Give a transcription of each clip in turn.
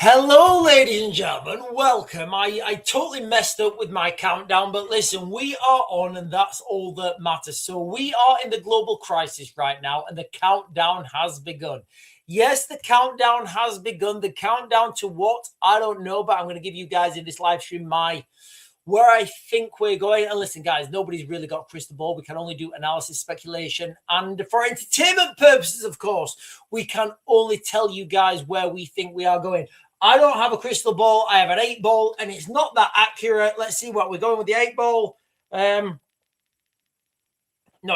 Hello, ladies and gentlemen. Welcome. I totally messed up with my countdown, but listen, we are on, and that's all that matters. So we are in the global crisis right now, and the countdown has begun. Yes, the countdown has begun. The countdown to what? I don't know, but I'm going to give you guys in this live stream where I think we're going. And listen, guys, nobody's really got a crystal ball. We can only do analysis, speculation, and for entertainment purposes, of course, we can only tell you guys where we think we are going. I don't have a crystal ball. I have an 8-ball, and it's not that accurate. Let's see what we're going with the 8-ball. No,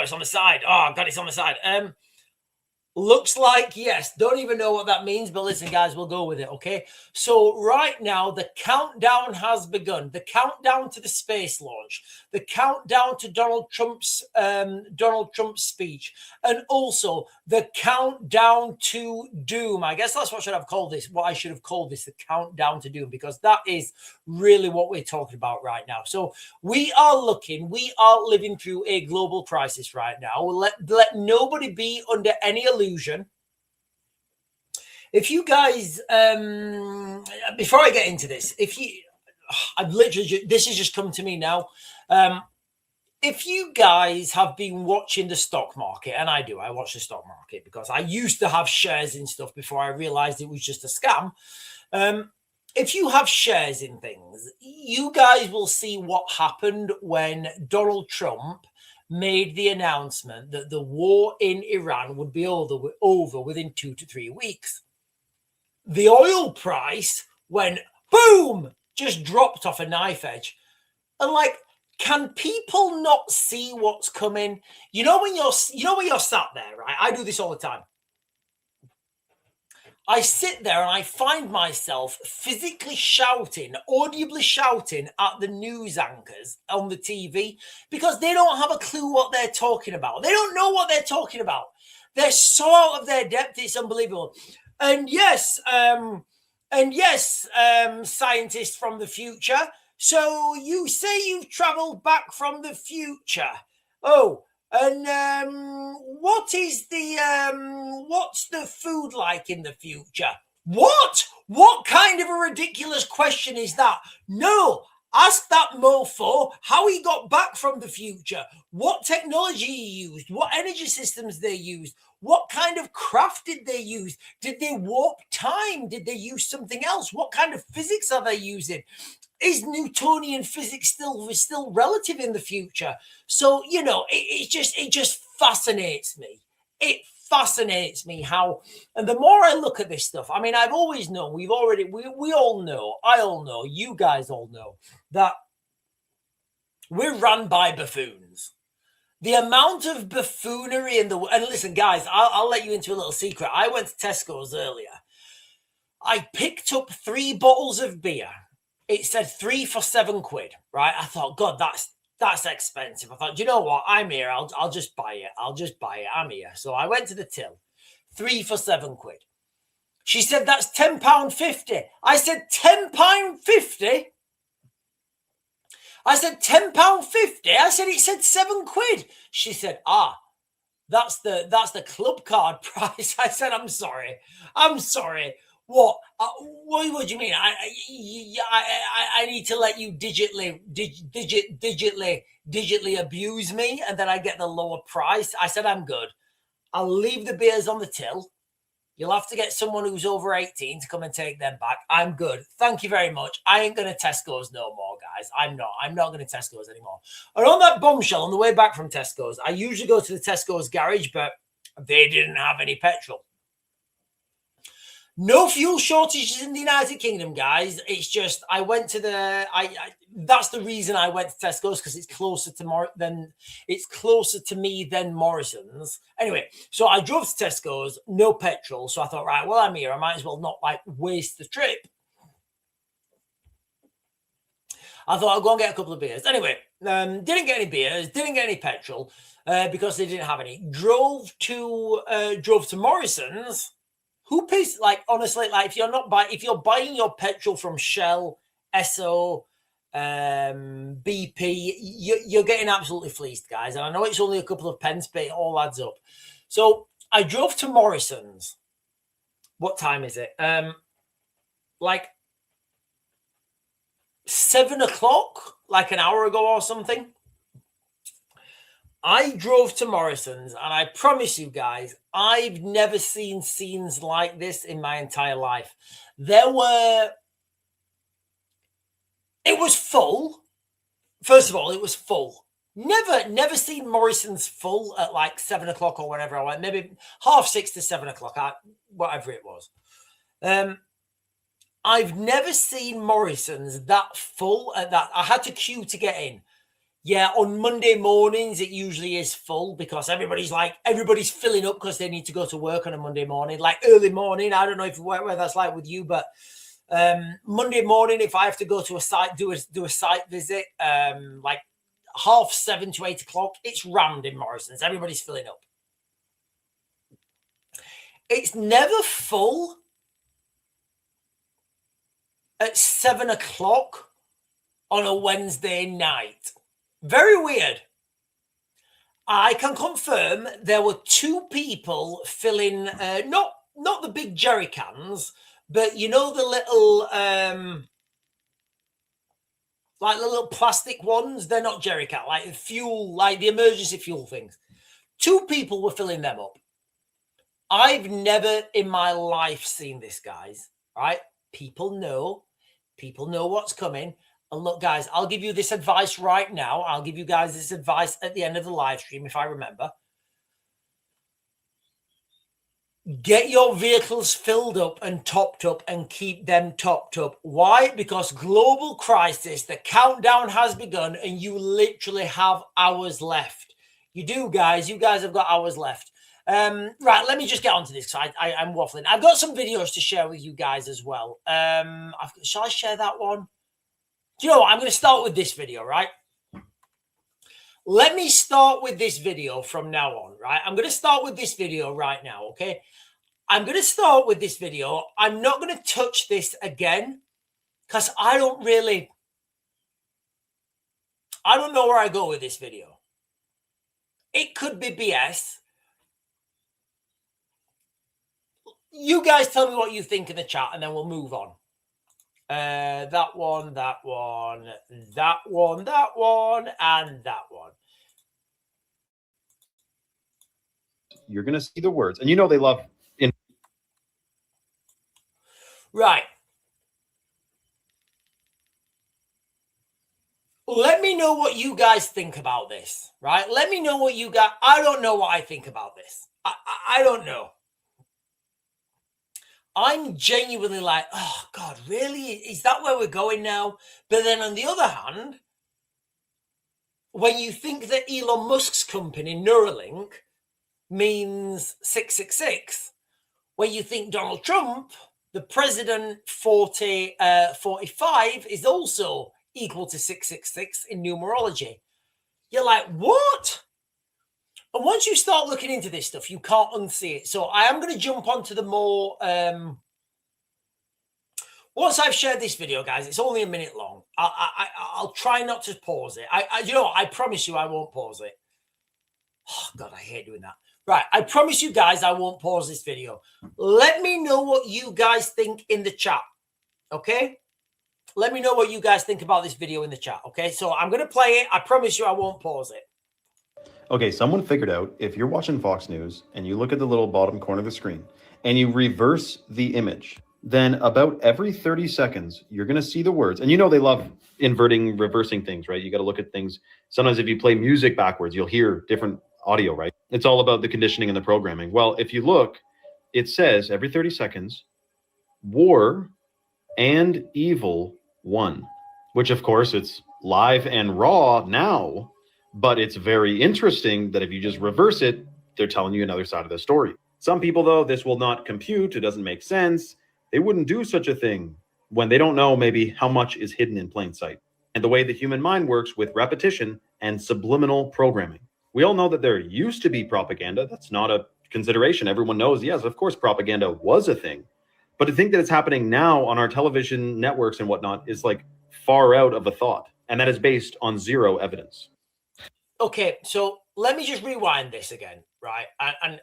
it's on the side. Oh, God, it's on the side. Looks like yes. Don't even know what that means, but listen, guys, we'll go with it, okay? So right now, the countdown has begun. The countdown to the space launch, the countdown to Donald Trump's speech, and also the countdown to doom. I guess that's what I should have called this, the countdown to doom, because that is really what we're talking about right now. So we are living through a global crisis right now. Let nobody be under any illusion. If you guys, before I get into this, this has just come to me now. If you guys have been watching the stock market, and I watch the stock market because I used to have shares in stuff before I realized it was just a scam. If you have shares in things, you guys will see what happened when Donald Trump made the announcement that the war in Iran would be over within 2 to 3 weeks. The oil price went boom, just dropped off a knife edge. And can people not see what's coming? You know when you're sat there, right? I do this all the time. I sit there and I find myself physically audibly shouting at the news anchors on the TV because they don't have a clue what they're talking about. They don't know what they're talking about. They're so out of their depth, it's unbelievable. And yes, scientists from the future. So you say you've traveled back from the future. Oh, and what's the food like in the future? What kind of a ridiculous question is that? No, ask that mofo how he got back from the future, what technology he used, what energy systems they used, what kind of craft did they use? Did they warp time? Did they use something else? What kind of physics are they using? Is Newtonian physics still relative in the future? So, it just fascinates me. It fascinates me how, and the more I look at this stuff, I mean, I've always known, we all know, I all know, you guys all know that we're run by buffoons. The amount of buffoonery and listen, guys, I'll let you into a little secret. I went to Tesco's earlier. I picked up 3 bottles of beer. It said 3 for £7, right? I thought, God, that's expensive. I thought, you know what? I'm here. I'll just buy it. I'm here. So I went to the till. 3 for £7. She said, that's £10.50. I said, £10.50? I said, £10.50? I said, it said £7. She said, that's the club card price. I said, I'm sorry. What? What do you mean? I need to let you digitally abuse me, and then I get the lower price. I said I'm good. I'll leave the beers on the till. You'll have to get someone who's over 18 to come and take them back. I'm good. Thank you very much. I ain't going to Tesco's no more, guys. I'm not going to Tesco's anymore. And on that bombshell, on the way back from Tesco's, I usually go to the Tesco's garage, but they didn't have any petrol. No fuel shortages in the United Kingdom, guys. It's just I went to that's the reason I went to Tesco's, because it's closer to me than Morrison's. Anyway, so I drove to Tesco's, no petrol. So I thought, right, well, I'm here. I might as well not waste the trip. I thought I'll go and get a couple of beers. Anyway, didn't get any beers, didn't get any petrol because they didn't have any. Drove to Morrison's. Who pays, honestly, if you're buying your petrol from Shell, Esso, BP, you're getting absolutely fleeced, guys. And I know it's only a couple of pence, but it all adds up. So I drove to Morrison's. What time is it? like 7 o'clock, like an hour ago or something, I drove to Morrison's, and I promise you guys, I've never seen scenes like this in my entire life. It was full. First of all, it was full. Never seen Morrison's full at like 7 o'clock or whatever I went. Maybe 6:30 to 7 o'clock, whatever it was. I've never seen Morrison's that full at that. I had to queue to get in. Yeah, on Monday mornings, it usually is full because everybody's filling up because they need to go to work on a Monday morning, like early morning. I don't know where that's like with you, but Monday morning, if I have to go to a site, do a site visit, like 7:30 to 8 o'clock, it's rammed in Morrison's. Everybody's filling up. It's never full at 7 o'clock on a Wednesday night. Very weird. I can confirm there were 2 people filling, not the big jerry cans, but you know the little, like the little plastic ones. They're not jerry can, like the fuel, like the emergency fuel things. 2 people were filling them up. I've never in my life seen this, guys. Right? People know what's coming. And look, guys, I'll give you this advice right now. I'll give you guys this advice at the end of the live stream, if I remember. Get your vehicles filled up and topped up and keep them topped up. Why? Because global crisis, the countdown has begun and you literally have hours left. You do, guys. You guys have got hours left. Right, let me just get onto this because I'm waffling. I've got some videos to share with you guys as well. Shall I share that one? Do you know what? I'm going to start with this video, right? Let me start with this video from now on, right? I'm going to start with this video right now, okay? I'm going to start with this video. I'm not going to touch this again because I don't know where I go with this video. It could be BS. You guys tell me what you think in the chat and then we'll move on. That one, and that one. You're going to see the words. And you know they love... Right. Let me know what you guys think about this, right? Let me know what you got. I don't know what I think about this. I don't know. I'm genuinely like, oh, God, really? Is that where we're going now? But then on the other hand, when you think that Elon Musk's company, Neuralink, means 666, when you think Donald Trump, the president 45 is also equal to 666 in numerology, you're like, what? And once you start looking into this stuff, you can't unsee it. So I am going to jump onto the more... once I've shared this video, guys, it's only a minute long. I'll try not to pause it. You know what? I promise you I won't pause it. Oh, God, I hate doing that. Right, I promise you guys I won't pause this video. Let me know what you guys think in the chat, okay? Let me know what you guys think about this video in the chat, okay? So I'm going to play it. I promise you I won't pause it. Okay, someone figured out if you're watching Fox News and you look at the little bottom corner of the screen and you reverse the image, then about every 30 seconds, you're going to see the words. And you know they love inverting, reversing things, right? You got to look at things. Sometimes if you play music backwards, you'll hear different audio, right? It's all about the conditioning and the programming. Well, if you look, it says every 30 seconds, war and evil won, which of course it's live and raw now. But it's very interesting that if you just reverse it, they're telling you another side of the story. Some people, though, this will not compute. It doesn't make sense. They wouldn't do such a thing when they don't know maybe how much is hidden in plain sight. And the way the human mind works with repetition and subliminal programming. We all know that there used to be propaganda. That's not a consideration. Everyone knows, yes, of course, propaganda was a thing. But to think that it's happening now on our television networks and whatnot is like far out of a thought. And that is based on zero evidence. Okay, so let me just rewind this again, right? And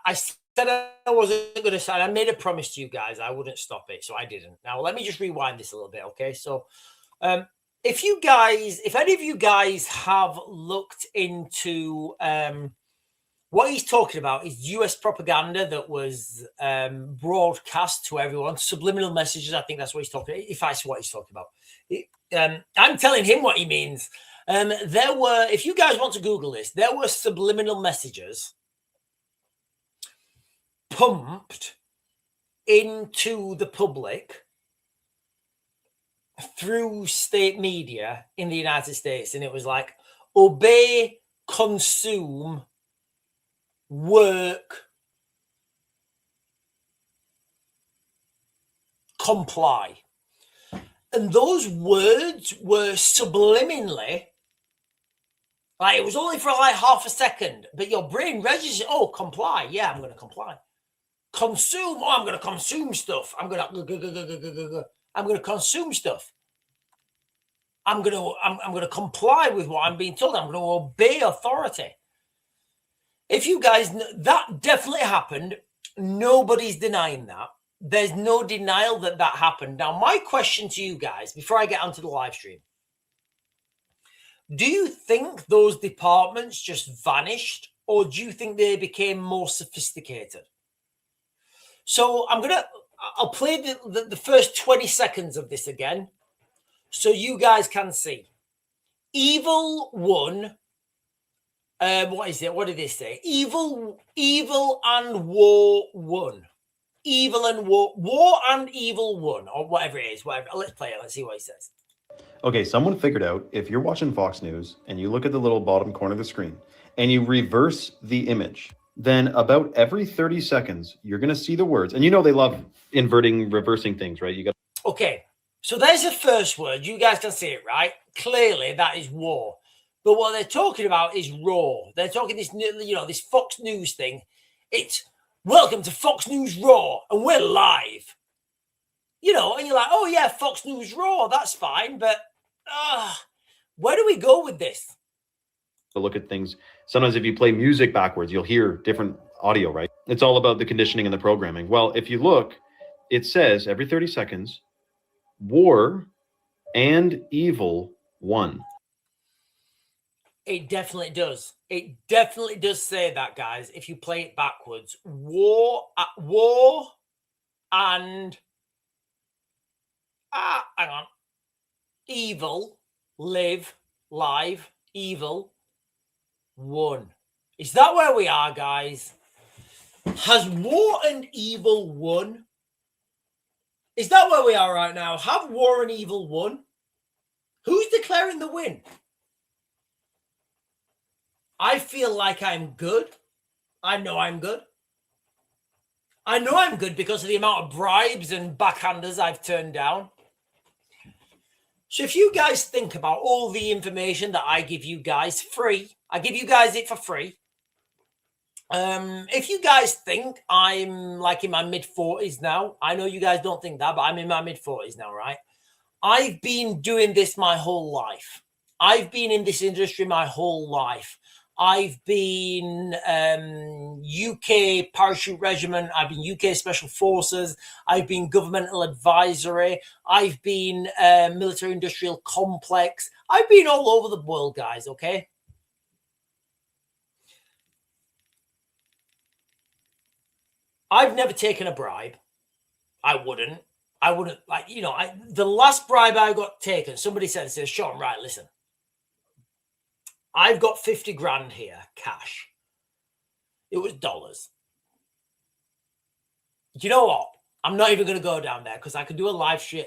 I said I wasn't going to say. I made a promise to you guys I wouldn't stop it, so I didn't. Now let me just rewind this a little bit, okay? So, if any of you guys have looked into what he's talking about is US propaganda that was broadcast to everyone, subliminal messages. I think that's what he's talking about. If that's what he's talking about, I'm telling him what he means. There were, if you guys want to Google this, there were subliminal messages pumped into the public through state media in the United States. And it was like, obey, consume, work, comply. And those words were subliminally, like it was only for like half a second, but your brain registers, oh, comply. Yeah, I'm going to comply. Consume. Oh, I'm going to consume stuff. I'm going to consume stuff. I'm going to comply with what I'm being told. I'm going to obey authority. If you guys, that definitely happened. Nobody's denying that. There's no denial that that happened. Now, my question to you guys, before I get onto the live stream, do you think those departments just vanished, or do you think they became more sophisticated? So I'll play the first 20 seconds of this again, so you guys can see. Evil won. What is it? What did they say? Evil and war won. Evil and war and evil won, or whatever it is. Whatever. Let's play it. Let's see what he says. Okay, someone figured out if you're watching Fox News and you look at the little bottom corner of the screen and you reverse the image, then about every 30 seconds, you're going to see the words. And you know they love inverting, reversing things, right? You got. Okay, so there's the first word. You guys can see it, right? Clearly, that is war. But what they're talking about is raw. They're talking this, this Fox News thing. It's welcome to Fox News Raw, and we're live. And you're like, oh yeah, Fox News Raw, that's fine. But where do we go with this? To look at things. Sometimes if you play music backwards, you'll hear different audio, right? It's all about the conditioning and the programming. Well, if you look, it says every 30 seconds, war and evil won. It definitely does. It definitely does say that, guys. If you play it backwards, war and hang on, evil, live, evil, won. Is that where we are, guys? Has war and evil won? Is that where we are right now? Have war and evil won? Who's declaring the win? I feel like I'm good. I know I'm good. I know I'm good because of the amount of bribes and backhanders I've turned down. So if you guys think about all the information that I give you guys free, I give you guys it for free. If you guys think I'm like in my mid-40s now, I know you guys don't think that, but I'm in my mid-40s now, right? I've been doing this my whole life. I've been in this industry my whole life. I've been UK Parachute Regiment. I've been UK Special Forces. I've been Governmental Advisory. I've been Military Industrial Complex. I've been all over the world, guys, okay? I've never taken a bribe. I wouldn't, like, the last bribe I got taken, somebody said, Sean, right, listen. I've got 50 grand here, cash. It was dollars. Do you know what? I'm not even going to go down there because I could do a live stream.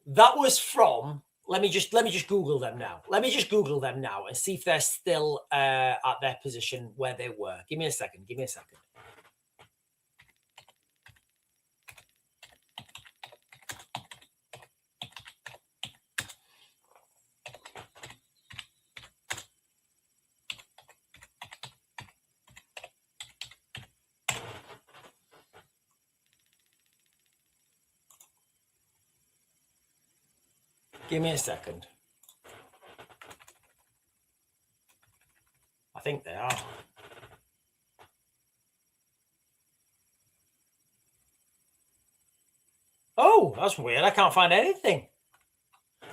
That was from, let me just Google them now. Let me just Google them now and see if they're still at their position where they were. Give me a second. Give me a second. I think they are. that's weird. I can't find anything.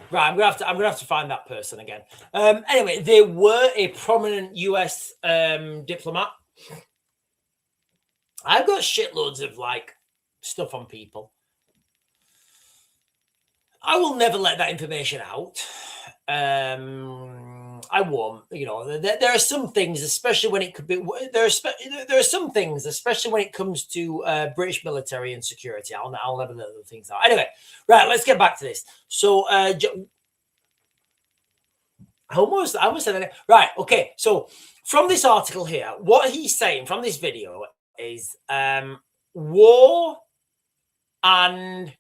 Right, I'm gonna have to find that person again. Anyway, they were a prominent US diplomat. I've got shitloads of like stuff on people. I will never let that information out. I won't. You know, there are some things, especially when it could be. There are some things, especially when it comes to British military and security. I'll never let those things out. Anyway, right. Let's get back to this. So, I almost said that. Right. Okay. So, from this article here, what he's saying from this video is war and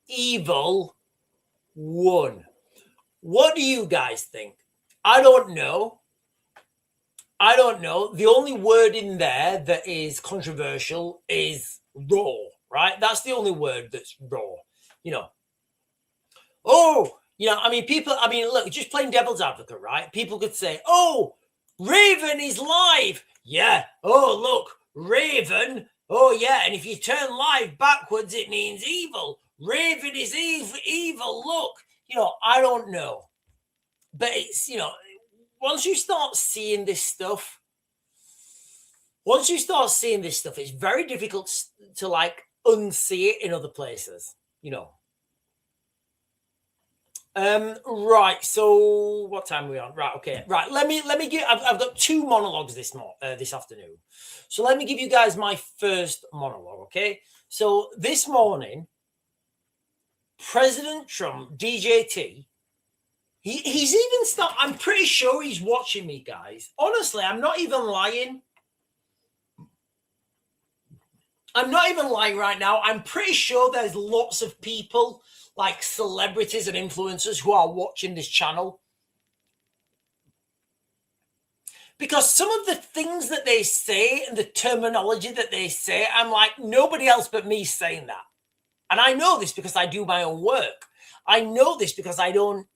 evil won. What do you guys think? I don't know. The only word in there that is controversial is raw, right? That's the only word that's raw. You know, look, just playing devil's advocate, right? People could say, oh, Raven is live. Yeah. Oh, look, Raven. Oh, yeah. And if you turn live backwards, it means evil. Raven is evil. Look, you know, I don't know. But it's, you know, once you start seeing this stuff, it's very difficult to like unsee it in other places, you know. Right. So what time are we on? Right. Okay. Right. Let me give. I've got two monologues this afternoon. So let me give you guys my first monologue. Okay. So this morning, President Trump, DJT, he's even started. I'm pretty sure he's watching me, guys. Honestly, I'm not even lying. I'm not even lying right now. I'm pretty sure there's lots of people, like celebrities and influencers, who are watching this channel. Because some of the things that they say and the terminology that they say, I'm like, nobody else but me saying that. And I know this because I do my own work. I know this because I don't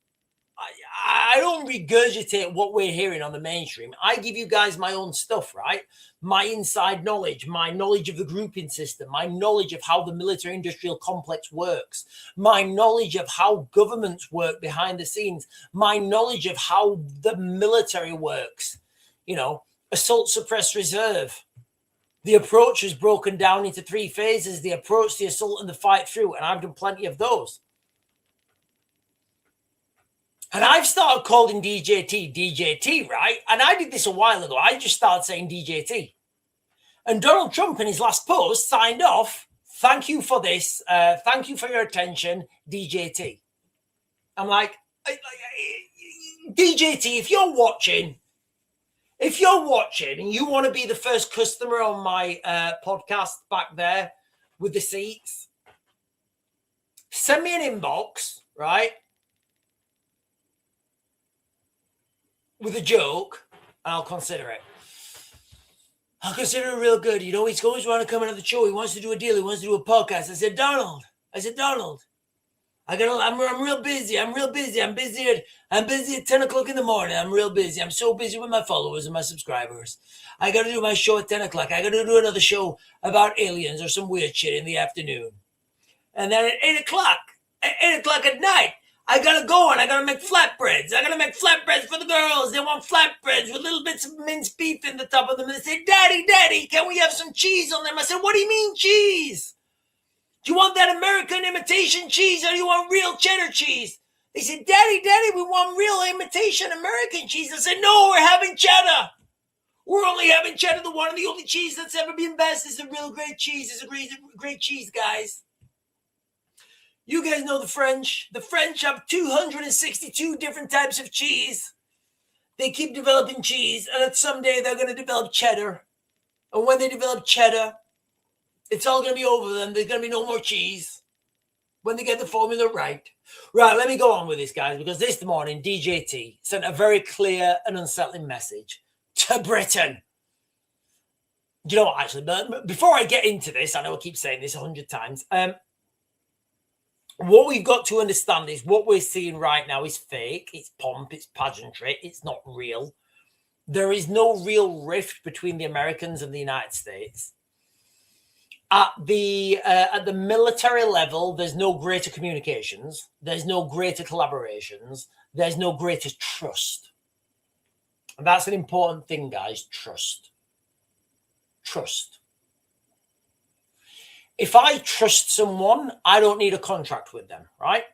regurgitate what we're hearing on the mainstream. I give you guys my own stuff, right? My inside knowledge, my knowledge of the grouping system, my knowledge of how the military industrial complex works, my knowledge of how governments work behind the scenes, my knowledge of how the military works, you know, assault, suppress, reserve. The approach is broken down into three phases: the approach, the assault, and the fight through. And I've done plenty of those. And I've started calling DJT, right? And I did this a while ago. I just started saying DJT. And Donald Trump in his last post signed off, thank you for this. Thank you for your attention, DJT. I'm like, DJT, if you're watching and you want to be the first customer on my podcast back there with the seats, send me an inbox, right? With a joke, and I'll consider it. I'll consider it real good. You know, he's always want to come on the show. He wants to do a deal. He wants to do a podcast. I said, Donald, I'm real busy. I'm busy at 10 o'clock in the morning. I'm real busy. I'm so busy with my followers and my subscribers. I got to do my show at 10 o'clock. I got to do another show about aliens or some weird shit in the afternoon. And then at 8 o'clock at night, I gotta go and I gotta make flatbreads. I gotta make flatbreads for the girls. They want flatbreads with little bits of minced beef in the top of them. And they say, Daddy, can we have some cheese on them? I said, what do you mean cheese? Do you want that American imitation cheese or do you want real cheddar cheese? They said, Daddy, we want real imitation American cheese. I said, no, we're having cheddar. We're only having cheddar. The one and the only cheese that's ever been best is a real great cheese. It's a great cheese, guys. You guys know the French. The French have 262 different types of cheese. They keep developing cheese, and someday they're going to develop cheddar. And when they develop cheddar, it's all going to be over them. There's going to be no more cheese when they get the formula right. Right, let me go on with this, guys, because this morning, DJT sent a very clear and unsettling message to Britain. Do you know what, actually, but before I get into this, I know I keep saying this 100 times, what we've got to understand is what we're seeing right now is fake. It's pomp. It's pageantry. It's not real. There is no real rift between the Americans and the United States. At the military level, there's no greater communications, there's no greater collaborations, there's no greater trust. And that's an important thing, guys. Trust. If I trust someone, I don't need a contract with them, right?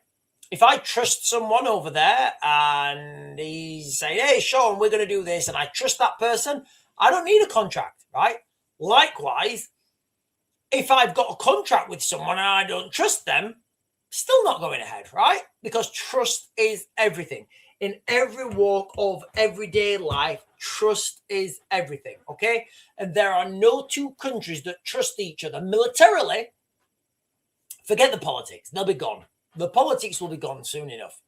If I trust someone over there and he's saying, hey, Sean, we're going to do this, and I trust that person, I don't need a contract, right? Likewise, if I've got a contract with someone and I don't trust them, still not going ahead, right? Because trust is everything. In every walk of everyday life, trust is everything, okay? And there are no two countries that trust each other. Militarily, forget the politics. They'll be gone. The politics will be gone soon enough.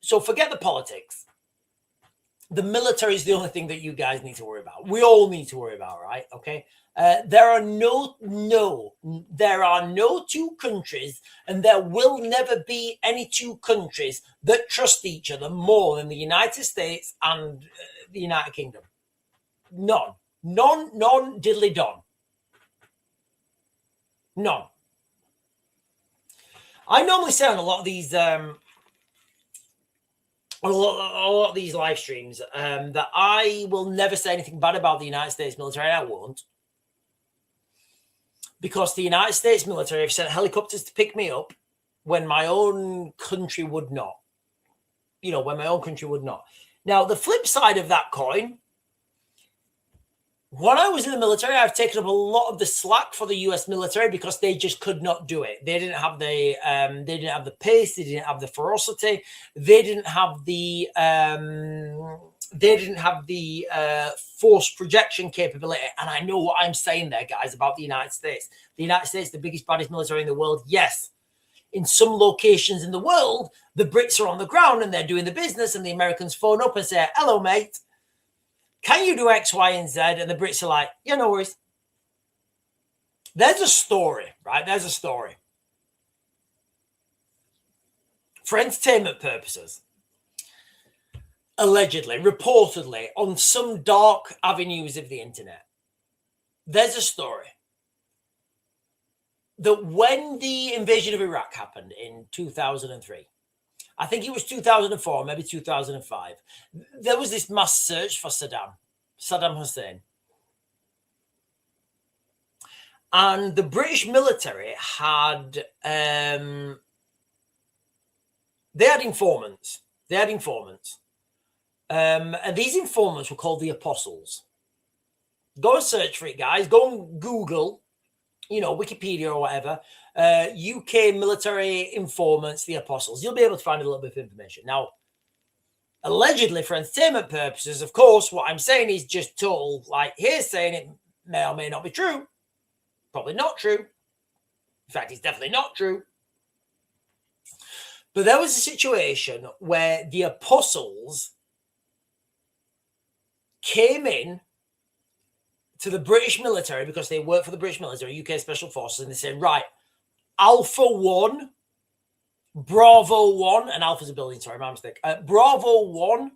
So forget the politics. The military is the only thing that you guys need to worry about. We all need to worry about, right? Okay. There are no two countries, and there will never be any two countries that trust each other more than the United States and the United Kingdom. None, diddly don. None. I normally say on a lot of these a lot of these live streams that I will never say anything bad about the United States military. I won't. Because the United States military have sent helicopters to pick me up when my own country would not. When my own country would not. Now, the flip side of that coin, when I was in the military, I've taken up a lot of the slack for the U.S. military because they just could not do it. They didn't have the pace. They didn't have the ferocity. They didn't have the force projection capability. And I know what I'm saying there, guys, about the United States. The United States, the biggest, baddest military in the world. Yes. In some locations in the world, the Brits are on the ground and they're doing the business, and the Americans phone up and say, hello, mate. Can you do X, Y, and Z? And the Brits are like, yeah, no worries. There's a story, right? There's a story. For entertainment purposes, allegedly, reportedly, on some dark avenues of the internet, there's a story that when the invasion of Iraq happened in 2003, I think it was 2004, maybe 2005. There was this mass search for Saddam Hussein. And the British military had, they had informants. And these informants were called the Apostles. Go and search for it, guys. Go and Google, Wikipedia or whatever. UK military informants, the Apostles. You'll be able to find a little bit of information. Now, allegedly for entertainment purposes, of course, what I'm saying is just total, hearsay, and it may or may not be true. Probably not true. In fact, it's definitely not true. But there was a situation where the Apostles came in to the British military because they work for the British military, UK Special Forces, and they said, right, Alpha 1, Bravo 1, and Alpha's a building, sorry, my mistake. Bravo 1,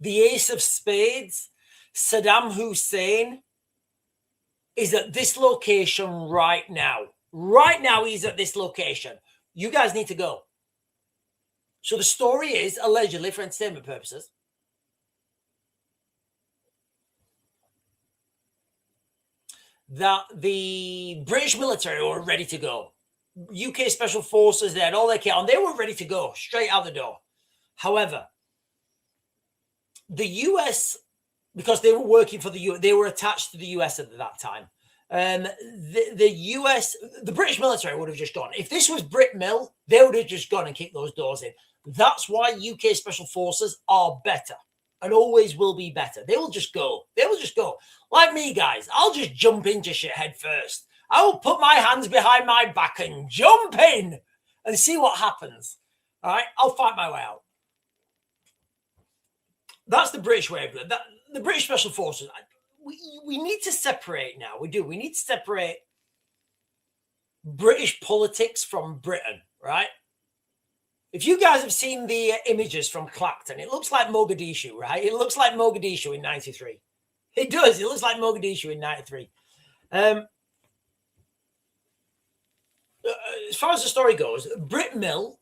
the Ace of Spades, Saddam Hussein is at this location right now. Right now, he's at this location. You guys need to go. So the story is, allegedly, for entertainment purposes, that the British military were ready to go. UK Special Forces, they had all their kit on. They were ready to go straight out the door. However, the US, because they were working for the US, they were attached to the US at that time. The US, the British military would have just gone. If this was Brit Mill, they would have just gone and kicked those doors in. That's why UK Special Forces are better and always will be better. They will just go. They will just go. Like me, guys, I'll just jump into shit head first. I will put my hands behind my back and jump in and see what happens. All right, I'll fight my way out. That's the British way of it. The British Special Forces, we need to separate now. We do. We need to separate British politics from Britain, right? If you guys have seen the images from Clacton, it looks like Mogadishu, right? It looks like Mogadishu in 93. It does. It looks like Mogadishu in 93. as far as the story goes, Brit Mill,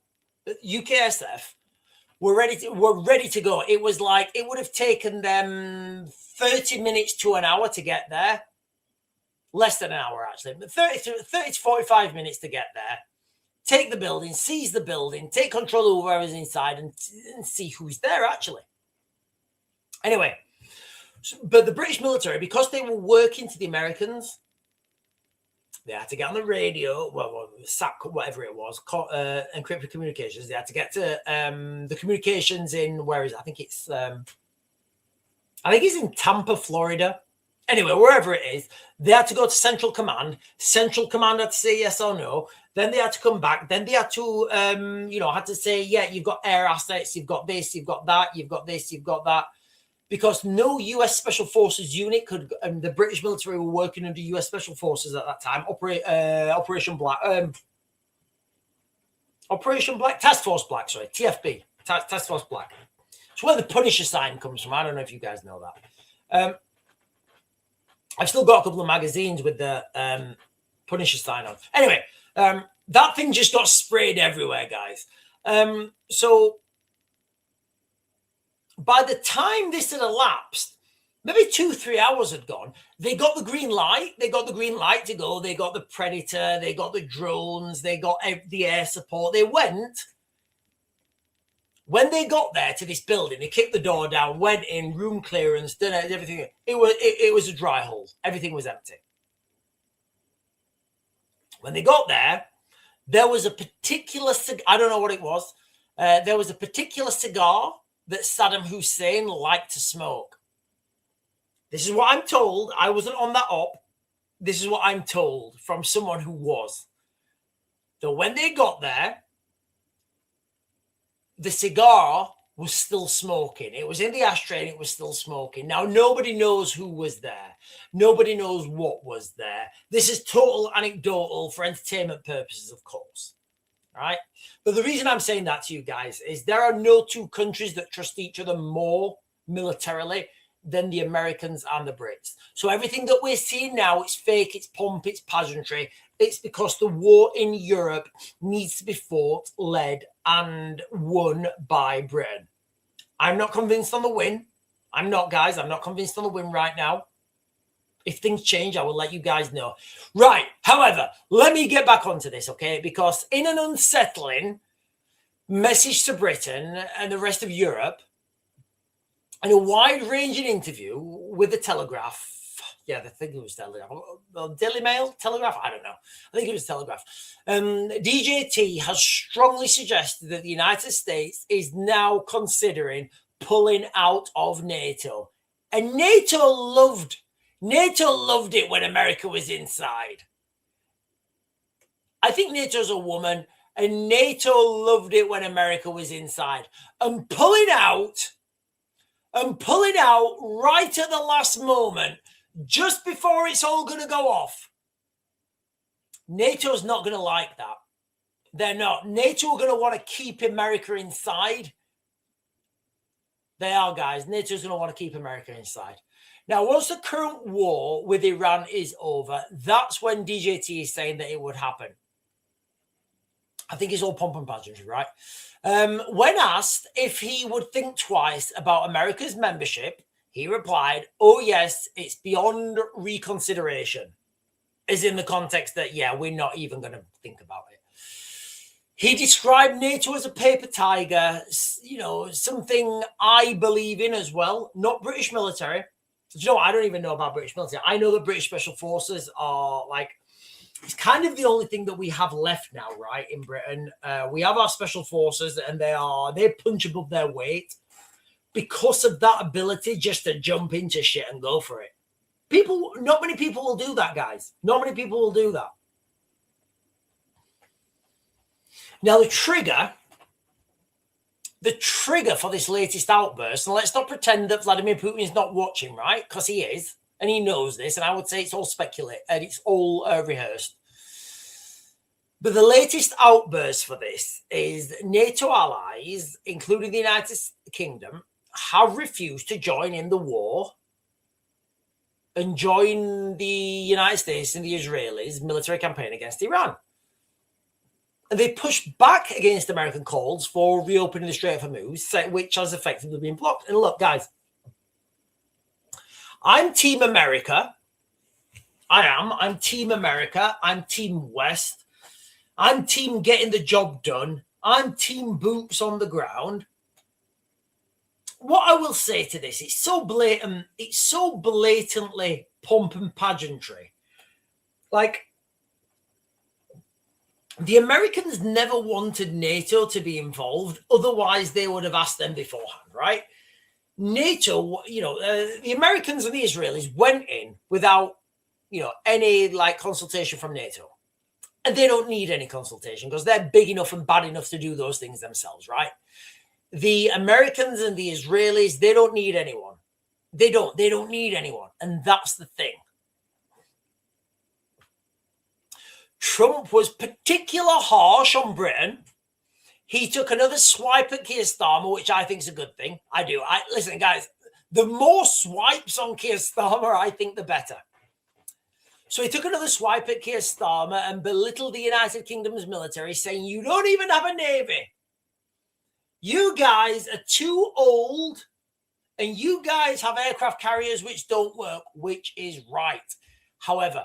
UKSF, were ready to go. It was like it would have taken them 30 minutes to an hour to get there. Less than an hour, actually. 30 to 45 minutes to get there. Take the building, seize the building, take control over whoever's inside, and see who's there, actually. Anyway, but the British military, because they were working to the Americans, they had to get on the radio, well SAC, whatever it was, encrypted communications. They had to get to the communications in, where is it? I think it's in Tampa, Florida. Anyway, wherever it is, they had to go to Central Command. Central Command had to say yes or no. Then they had to come back. Then they had to, had to say, yeah, you've got air assets, you've got this, you've got that, you've got this, you've got that. Because no US Special Forces unit could, and the British military were working under US Special Forces at that time, Operation Black, Task Force Black, sorry, TFB, Task Force Black. It's where the Punisher sign comes from. I don't know if you guys know that. I've still got a couple of magazines with the Punisher sign on. Anyway, that thing just got sprayed everywhere, guys. So by the time this had elapsed, maybe 2-3 hours had gone, they got the green light. They got the green light to go. They got the Predator. They got the drones. They got the air support. They went. When they got there to this building, they kicked the door down, went in, room clearance, done everything. It was a dry hole. Everything was empty. When they got there, there was a particular, I don't know what it was. There was a particular cigar that Saddam Hussein liked to smoke. This is what I'm told. I wasn't on that op. This is what I'm told from someone who was. So when they got there, the cigar was still smoking. It was in the ashtray and it was still smoking. Now, nobody knows who was there. Nobody knows what was there. This is total anecdotal for entertainment purposes, of course. All right. But the reason I'm saying that to you guys is there are no two countries that trust each other more militarily than the Americans and the Brits. So everything that we're seeing now, it's fake, it's pomp, it's pageantry. It's because the war in Europe needs to be fought, led, and won by Britain. I'm not convinced on the win. I'm not, guys. I'm not convinced on the win right now. If things change, I will let you guys know. Right. However, let me get back onto this, okay? Because in an unsettling message to Britain and the rest of Europe, in a wide-ranging interview with the Telegraph, yeah, I think it was Telegraph, Daily Mail, Telegraph, I don't know. I think it was Telegraph. DJT has strongly suggested that the United States is now considering pulling out of NATO. And NATO loved it when America was inside. I think NATO's a woman, and NATO loved it when America was inside. And pulling out right at the last moment, just before it's all going to go off. NATO's not going to like that. They're not. NATO are going to want to keep America inside. They are, guys. NATO's going to want to keep America inside. Now, once the current war with Iran is over, that's when DJT is saying that it would happen. I think it's all pomp and pageantry, right? When asked if he would think twice about America's membership, he replied, oh, yes, it's beyond reconsideration. As in the context that, yeah, we're not even going to think about it. He described NATO as a paper tiger, you know, something I believe in as well, not British military. You know, I don't even know about British military. I know that British Special Forces are like, it's kind of the only thing that we have left now, right, in Britain. We have our Special Forces and they punch above their weight because of that ability just to jump into shit and go for it. Not many people will do that, guys. Not many people will do that. Now, the trigger for this latest outburst, and let's not pretend that Vladimir Putin is not watching, right? Because he is, and he knows this, and I would say it's all speculate, and it's all rehearsed. But the latest outburst for this is NATO allies, including the United Kingdom, have refused to join in the war and join the United States and the Israelis' military campaign against Iran. And they pushed back against American calls for reopening the Strait of Hormuz, which has effectively been blocked. And look, guys, I'm Team America. I'm Team America. I'm Team West. I'm Team getting the job done. I'm Team boots on the ground. What I will say to this, it's so blatant. It's so blatantly pomp and pageantry. Like, the Americans never wanted NATO to be involved. Otherwise, they would have asked them beforehand, right? NATO, the Americans and the Israelis went in without, any like consultation from NATO. And they don't need any consultation because they're big enough and bad enough to do those things themselves, right? The Americans and the Israelis, they don't need anyone. They don't need anyone. And that's the thing. Trump was particularly harsh on Britain. He took another swipe at Keir Starmer, which I think is a good thing. I do. Listen, guys, the more swipes on Keir Starmer, I think the better. So he took another swipe at Keir Starmer and belittled the United Kingdom's military, saying, you don't even have a navy. You guys are too old, and you guys have aircraft carriers which don't work, which is right. However,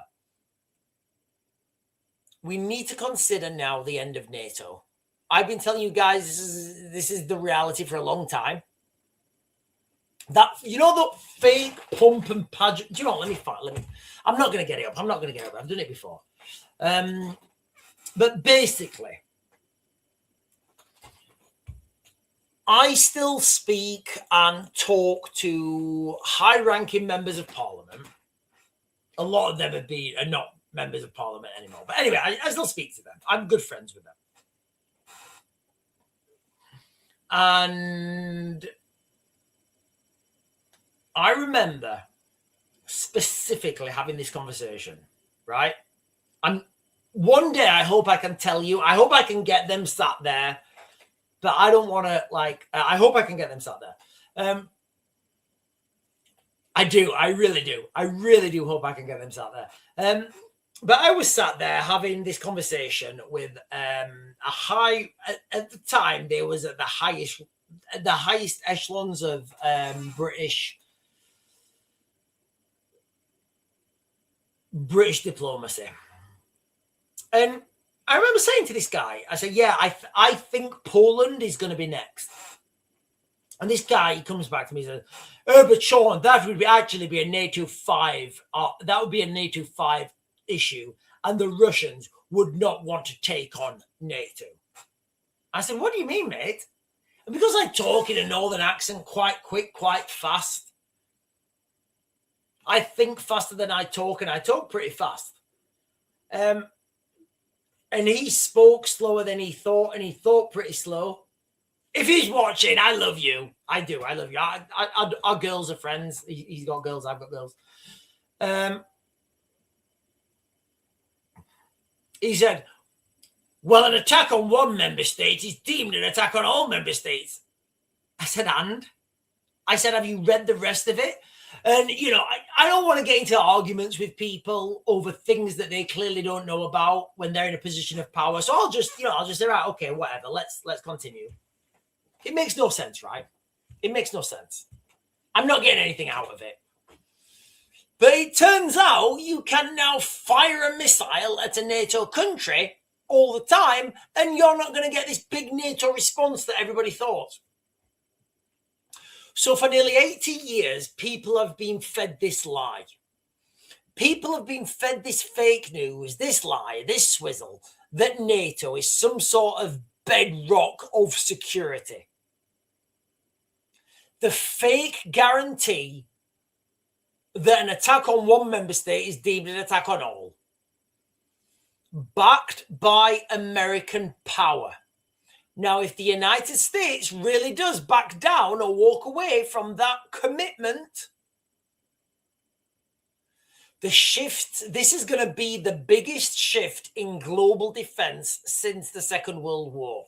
we need to consider now the end of NATO. I've been telling you guys this is the reality for a long time. That the fake pump and pageant. Let me. I'm not going to get it up. I've done it before. But basically, I still speak and talk to high-ranking members of Parliament. A lot of them are not members of Parliament anymore. But anyway, I still speak to them. I'm good friends with them. And I remember specifically having this conversation, right? And one day I hope I can tell you, I hope I can get them sat there, but I don't want to I hope I can get them sat there. I do. I really do. I really do hope I can get them sat there. But I was sat there having this conversation with a high, at the time, there was at the highest echelons of British diplomacy. And I remember saying to this guy, I said, yeah, I think Poland is going to be next. And this guy, he comes back to me and says, but Sean, that would actually be a NATO 5. That would be a NATO 5 issue, and the Russians would not want to take on NATO. I said, what do you mean, mate? And because I talk in a northern accent quite quick, quite fast, I think faster than I talk, and I talk pretty fast. And he spoke slower than he thought, and he thought pretty slow. If he's watching, I love you. I do. I love you. Our girls are friends. He's got girls. I've got girls. He said, well, an attack on one member state is deemed an attack on all member states. I said, and? I said, have you read the rest of it? And, I don't want to get into arguments with people over things that they clearly don't know about when they're in a position of power. So I'll just say, right, okay, whatever, let's continue. It makes no sense, right? It makes no sense. I'm not getting anything out of it. But it turns out you can now fire a missile at a NATO country all the time, and you're not going to get this big NATO response that everybody thought. So for nearly 80 years, people have been fed this lie. People have been fed this fake news, this lie, this swizzle, that NATO is some sort of bedrock of security. The fake guarantee that an attack on one member state is deemed an attack on all. Backed by American power. Now, if the United States really does back down or walk away from that commitment, this is going to be the biggest shift in global defense since the Second World War.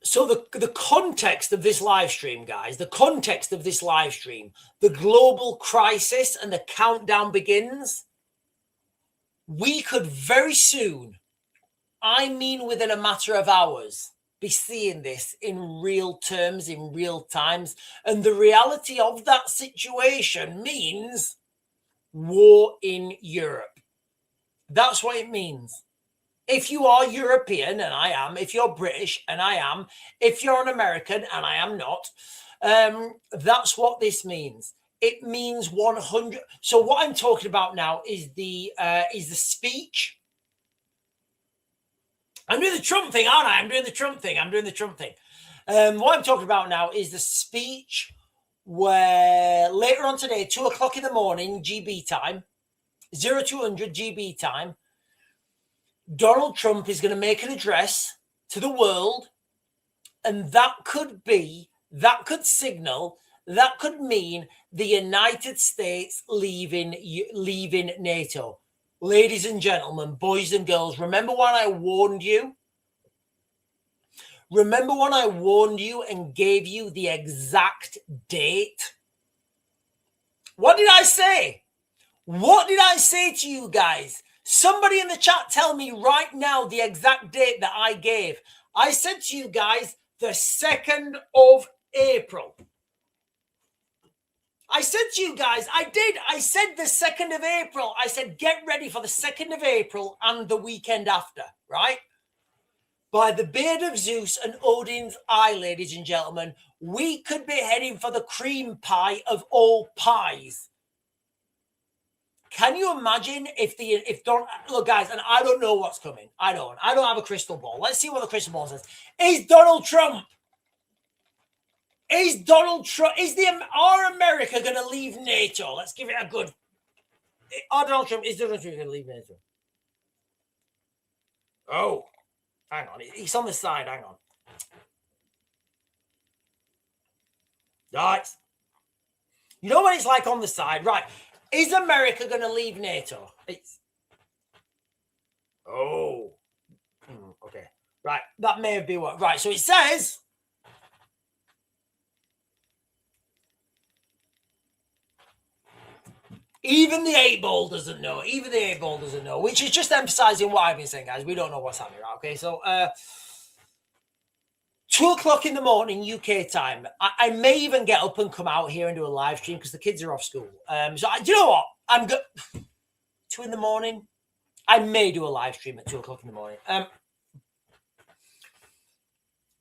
So the context of this live stream, guys, the context of this live stream, the global crisis and the countdown begins. we could very soon, I mean within a matter of hours, be seeing this in real terms, in real times. And the reality of that situation means war in Europe. That's what it means. If you are European, and I am, if you're British, and I am, if you're an American, and I am not, that's what this means. It means 100. So what I'm talking about now is the speech. I'm doing the Trump thing, aren't I? I'm doing the Trump thing. What I'm talking about now is the speech where later on today, 2 o'clock in the morning, GB time, 0200 GB time, Donald Trump is going to make an address to the world, and that could signal, that could mean the United States leaving NATO. Ladies and gentlemen, boys and girls, remember when I warned you? Remember when I warned you and gave you the exact date? What did I say? What did I say to you guys? Somebody in the chat tell me right now the exact date that I gave. I said to you guys the 2nd of April. I said to you guys, I said the 2nd of April. I said, get ready for the 2nd of April and the weekend after, right? By the beard of Zeus and Odin's eye, ladies and gentlemen, we could be heading for the cream pie of all pies. Can you imagine if Donald, look guys, and I don't know what's coming. I don't have a crystal ball. Let's see what the crystal ball says. Is Donald Trump, are America going to leave NATO? Let's give it a good, is Donald Trump going to leave NATO? Oh, hang on. He's on the side. Hang on. Right. You know what it's like on the side? Right. Is America going to leave NATO? Okay. Right. That may be what. Right. So it says, even the 8-ball doesn't know. Which is just emphasizing what I've been saying, guys. We don't know what's happening. Okay. So, 2 o'clock in the morning, UK time. I may even get up and come out here and do a live stream because the kids are off school. So do you know what? 2 in the morning. I may do a live stream at 2 o'clock in the morning.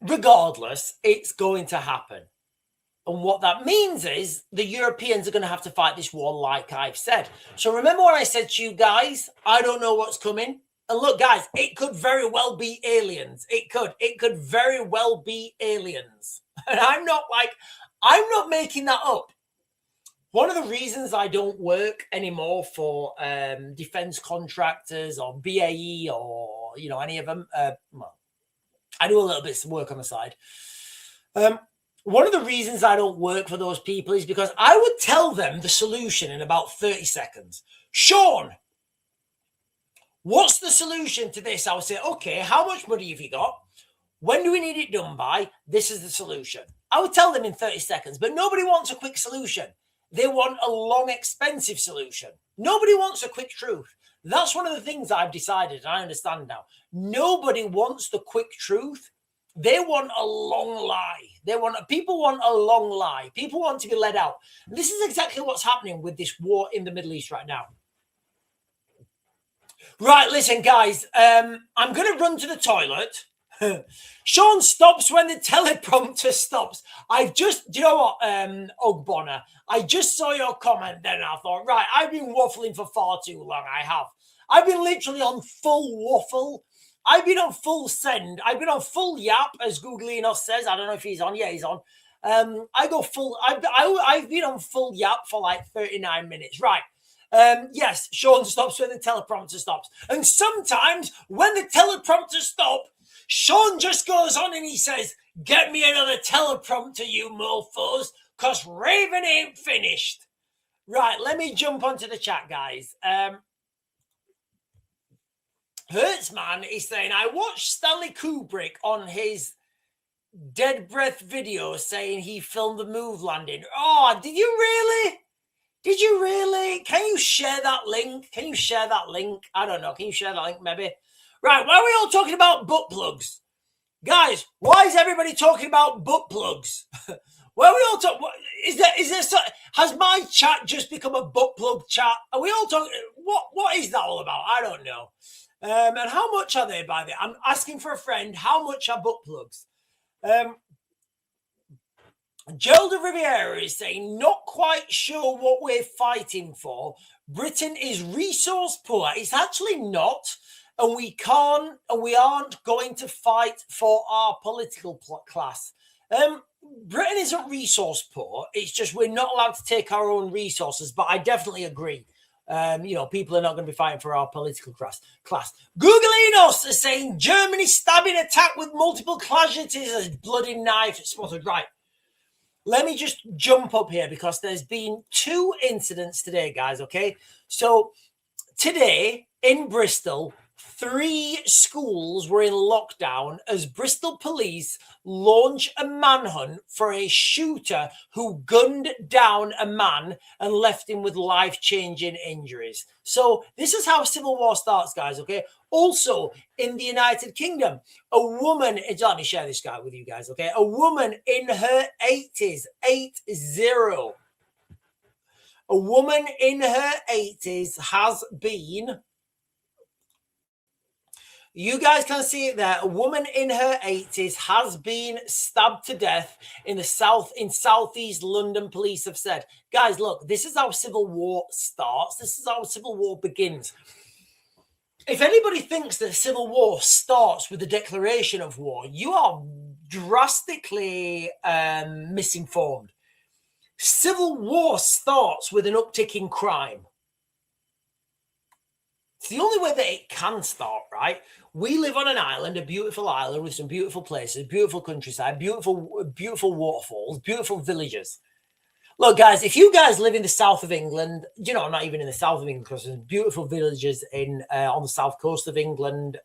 Regardless, it's going to happen. And what that means is the Europeans are going to have to fight this war, like I've said. So remember when I said to you guys, I don't know what's coming. And look, guys, it could very well be aliens. It could very well be aliens. And I'm not making that up. One of the reasons I don't work anymore for defense contractors or BAE or, any of them, I do a little bit of work on the side. One of the reasons I don't work for those people is because I would tell them the solution in about 30 seconds. Sean, what's the solution to this? I would say, okay, how much money have you got? When do we need it done by? This is the solution. I would tell them in 30 seconds, but nobody wants a quick solution. They want a long, expensive solution. Nobody wants a quick truth. That's one of the things I've decided, and I understand now. Nobody wants the quick truth. They want a long lie. People want a long lie. People want to be let out. This is exactly what's happening with this war in the Middle East right now. Right, listen, guys. I'm going to run to the toilet. Sean stops when the teleprompter stops. Do you know what, Ogbonna? I just saw your comment then and I thought, right, I've been waffling for far too long. I have. I've been literally on full waffle. I've been on full send. I've been on full yap, as Googlino says. I don't know if he's on. Yeah, he's on. I go full. I've been on full yap for like 39 minutes. Right. Yes, Sean stops when the teleprompter stops. And sometimes when the teleprompter stops, Sean just goes on and he says, get me another teleprompter, you mofos, because Raven ain't finished. Right, let me jump onto the chat, guys. Hertzman is saying, I watched Stanley Kubrick on his Dead Breath video saying he filmed the moon landing. Oh, did you really? Did you really? Can you share that link? Can you share that link? I don't know. Can you share that link maybe? Right, why are we all talking about butt plugs? Guys, why is everybody talking about butt plugs? Why are we all talking? Is there has my chat just become a butt plug chat? Are we all talking? What is that all about? I don't know. And how much are they, by the way? I'm asking for a friend. How much are butt plugs? Gelda Riviera is saying, not quite sure what we're fighting for. Britain is resource poor. It's actually not. And we aren't going to fight for our political class. Britain isn't resource poor. It's just we're not allowed to take our own resources. But I definitely agree. People are not going to be fighting for our political class. Googleinos is saying Germany stabbing attack with multiple casualties as bloody knife spotted. Right. Let me just jump up here because there's been 2 incidents today, guys, okay? So today in Bristol, 3 schools were in lockdown as Bristol police launch a manhunt for a shooter who gunned down a man and left him with life-changing injuries. So this is how civil war starts, guys, okay? Also, in the United Kingdom, a woman, let me share this guy with you guys, okay? A woman in her 80s, 80, a woman in her 80s has been, you guys can see it there, a woman in her 80s has been stabbed to death in southeast London, police have said. Guys, look, this is how civil war starts. This is how civil war begins. If anybody thinks that civil war starts with the declaration of war, you are drastically misinformed. Civil war starts with an uptick in crime. It's the only way that it can start, right? We live on an island, a beautiful island with some beautiful places, beautiful countryside, beautiful waterfalls, beautiful villages. Look, guys, if you guys live in the south of England, not even in the south of England, because there's beautiful villages on the south coast of England,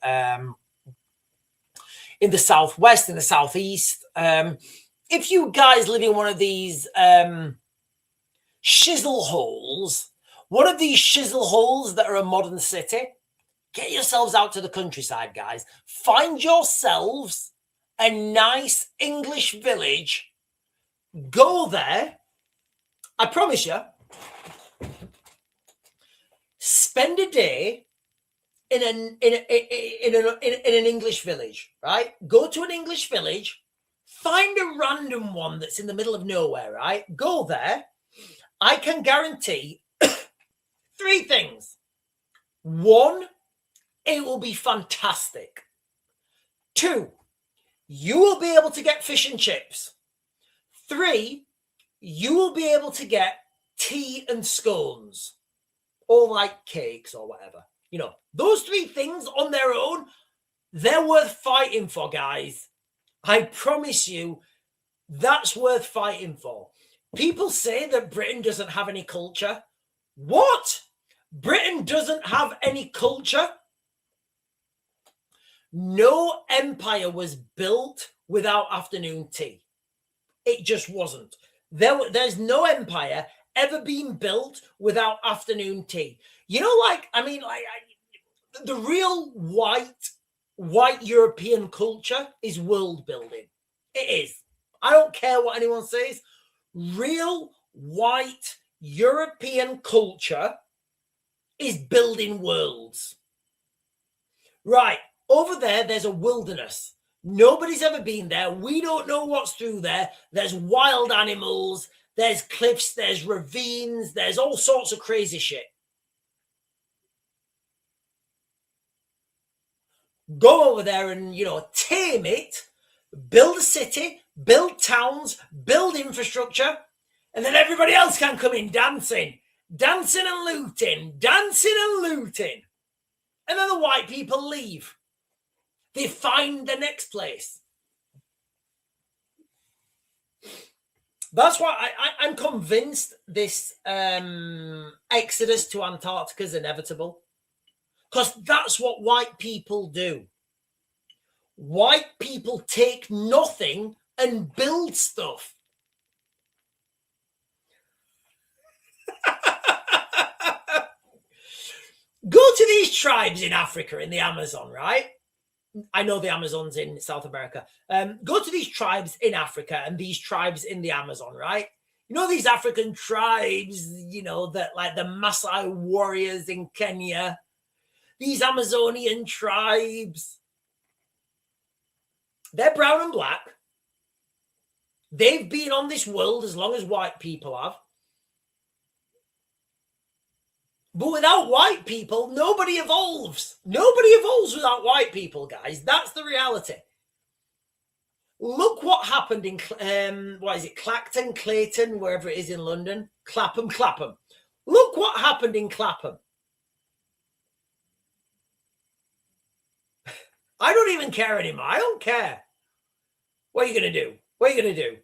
in the southwest, in the southeast. If you guys live in one of these shizzle holes, one of these shizzle holes that are a modern city, get yourselves out to the countryside, guys. Find yourselves a nice English village. Go there. I promise you, spend a day in an English village, right? Go to an English village, find a random one that's in the middle of nowhere, right? Go there. I can guarantee 3 things. 1, it will be fantastic. 2, you will be able to get fish and chips. 3, you will be able to get tea and scones or like cakes or whatever. Those 3 things on their own, they're worth fighting for, guys. I promise you, that's worth fighting for. People say that Britain doesn't have any culture. What? Britain doesn't have any culture? No empire was built without afternoon tea. It just wasn't. There's no empire ever been built without afternoon tea. The real white European culture is world building. It is. I don't care what anyone says. Real white European culture is building worlds. Right. Over there, there's a wilderness. Nobody's ever been there. We don't know what's through there. There's wild animals. There's cliffs. There's ravines. There's all sorts of crazy shit. Go over there and, tame it, build a city, build towns, build infrastructure, and then everybody else can come in dancing and looting, And then the white people leave. They find the next place. That's why I'm convinced this exodus to Antarctica is inevitable. Because that's what white people do. White people take nothing and build stuff. tribes in Africa, in the Amazon, right? I know the Amazon's in South America. Go to these tribes in Africa and these tribes in the Amazon, right? You know, these African tribes, you know, that like the Maasai warriors in Kenya, these Amazonian tribes, they're brown and black. They've been on this world as long as white people have. But without white people, nobody evolves. Nobody evolves without white people, guys. That's the reality. Look what happened in, what is it, Clacton, Clayton, wherever it is in London. Clapham. Look what happened in Clapham. I don't even care anymore. I don't care. What are you going to do? What are you going to do?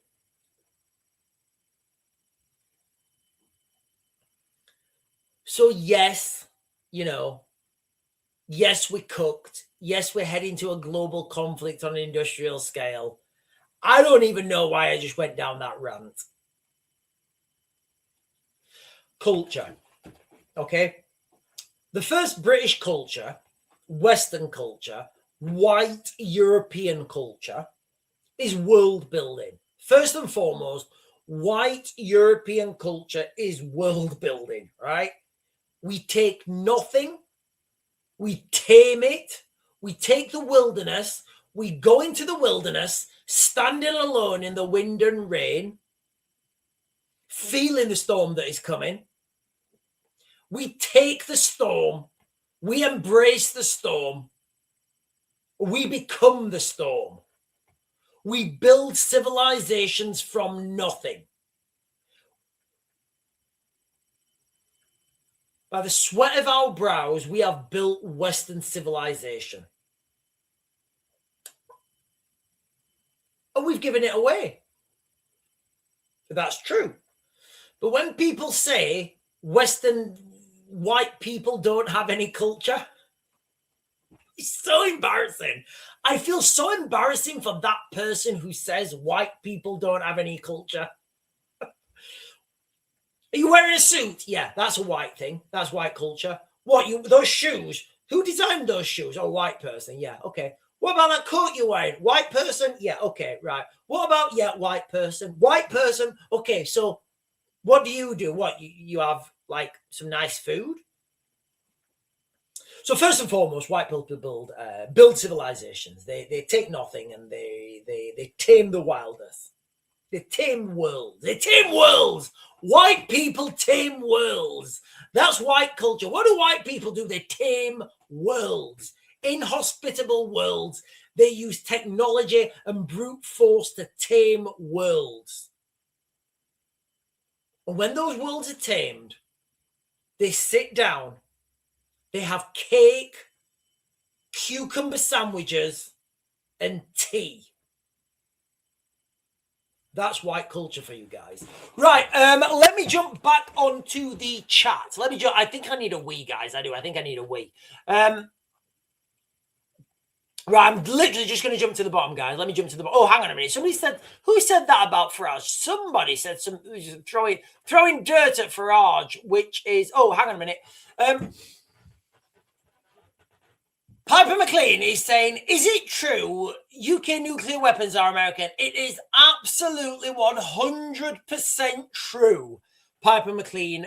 So yes, you know, yes, we cooked. Yes, we're heading to a global conflict on an industrial scale. I don't even know why I just went down that rant. Culture. Okay. The first British culture, Western culture, white European culture is world building. First and foremost, white European culture is world building, right? We take nothing, we tame it, we take the wilderness, we go into the wilderness, standing alone in the wind and rain, feeling the storm that is coming. We take the storm, we embrace the storm, we become the storm. We build civilizations from nothing. By the sweat of our brows, we have built Western civilization. And we've given it away. That's true. But when people say Western white people don't have any culture, it's so embarrassing. I feel so embarrassing for that person who says white people don't have any culture. Are you wearing a suit? Yeah, that's a white thing. That's white culture. What, those shoes? Who designed those shoes? Oh, white person. Yeah, okay. What about that coat you're wearing? White person? Yeah, okay, right. What about, yeah, white person? White person? Okay, so what do you do? What, you have, like, some nice food? So first and foremost, white people build civilizations. They take nothing and they tame the wilderness. They tame worlds. They tame worlds. White people tame worlds. That's white culture. What do white people do? They tame worlds. Inhospitable worlds. They use technology and brute force to tame worlds. And when those worlds are tamed, they sit down. They have cake, cucumber sandwiches, and tea. That's white culture for you guys. Right, let me jump back onto the chat. I think I need a wee, guys. I do. I think I need a wee. Right, I'm literally just going to jump to the bottom, guys. Let me jump to the bottom. Oh, hang on a minute. Somebody said, who said that about Farage? Somebody said throwing dirt at Farage, which is, oh, hang on a minute. Piper McLean is saying, is it true UK nuclear weapons are American? It is absolutely 100% true, Piper McLean.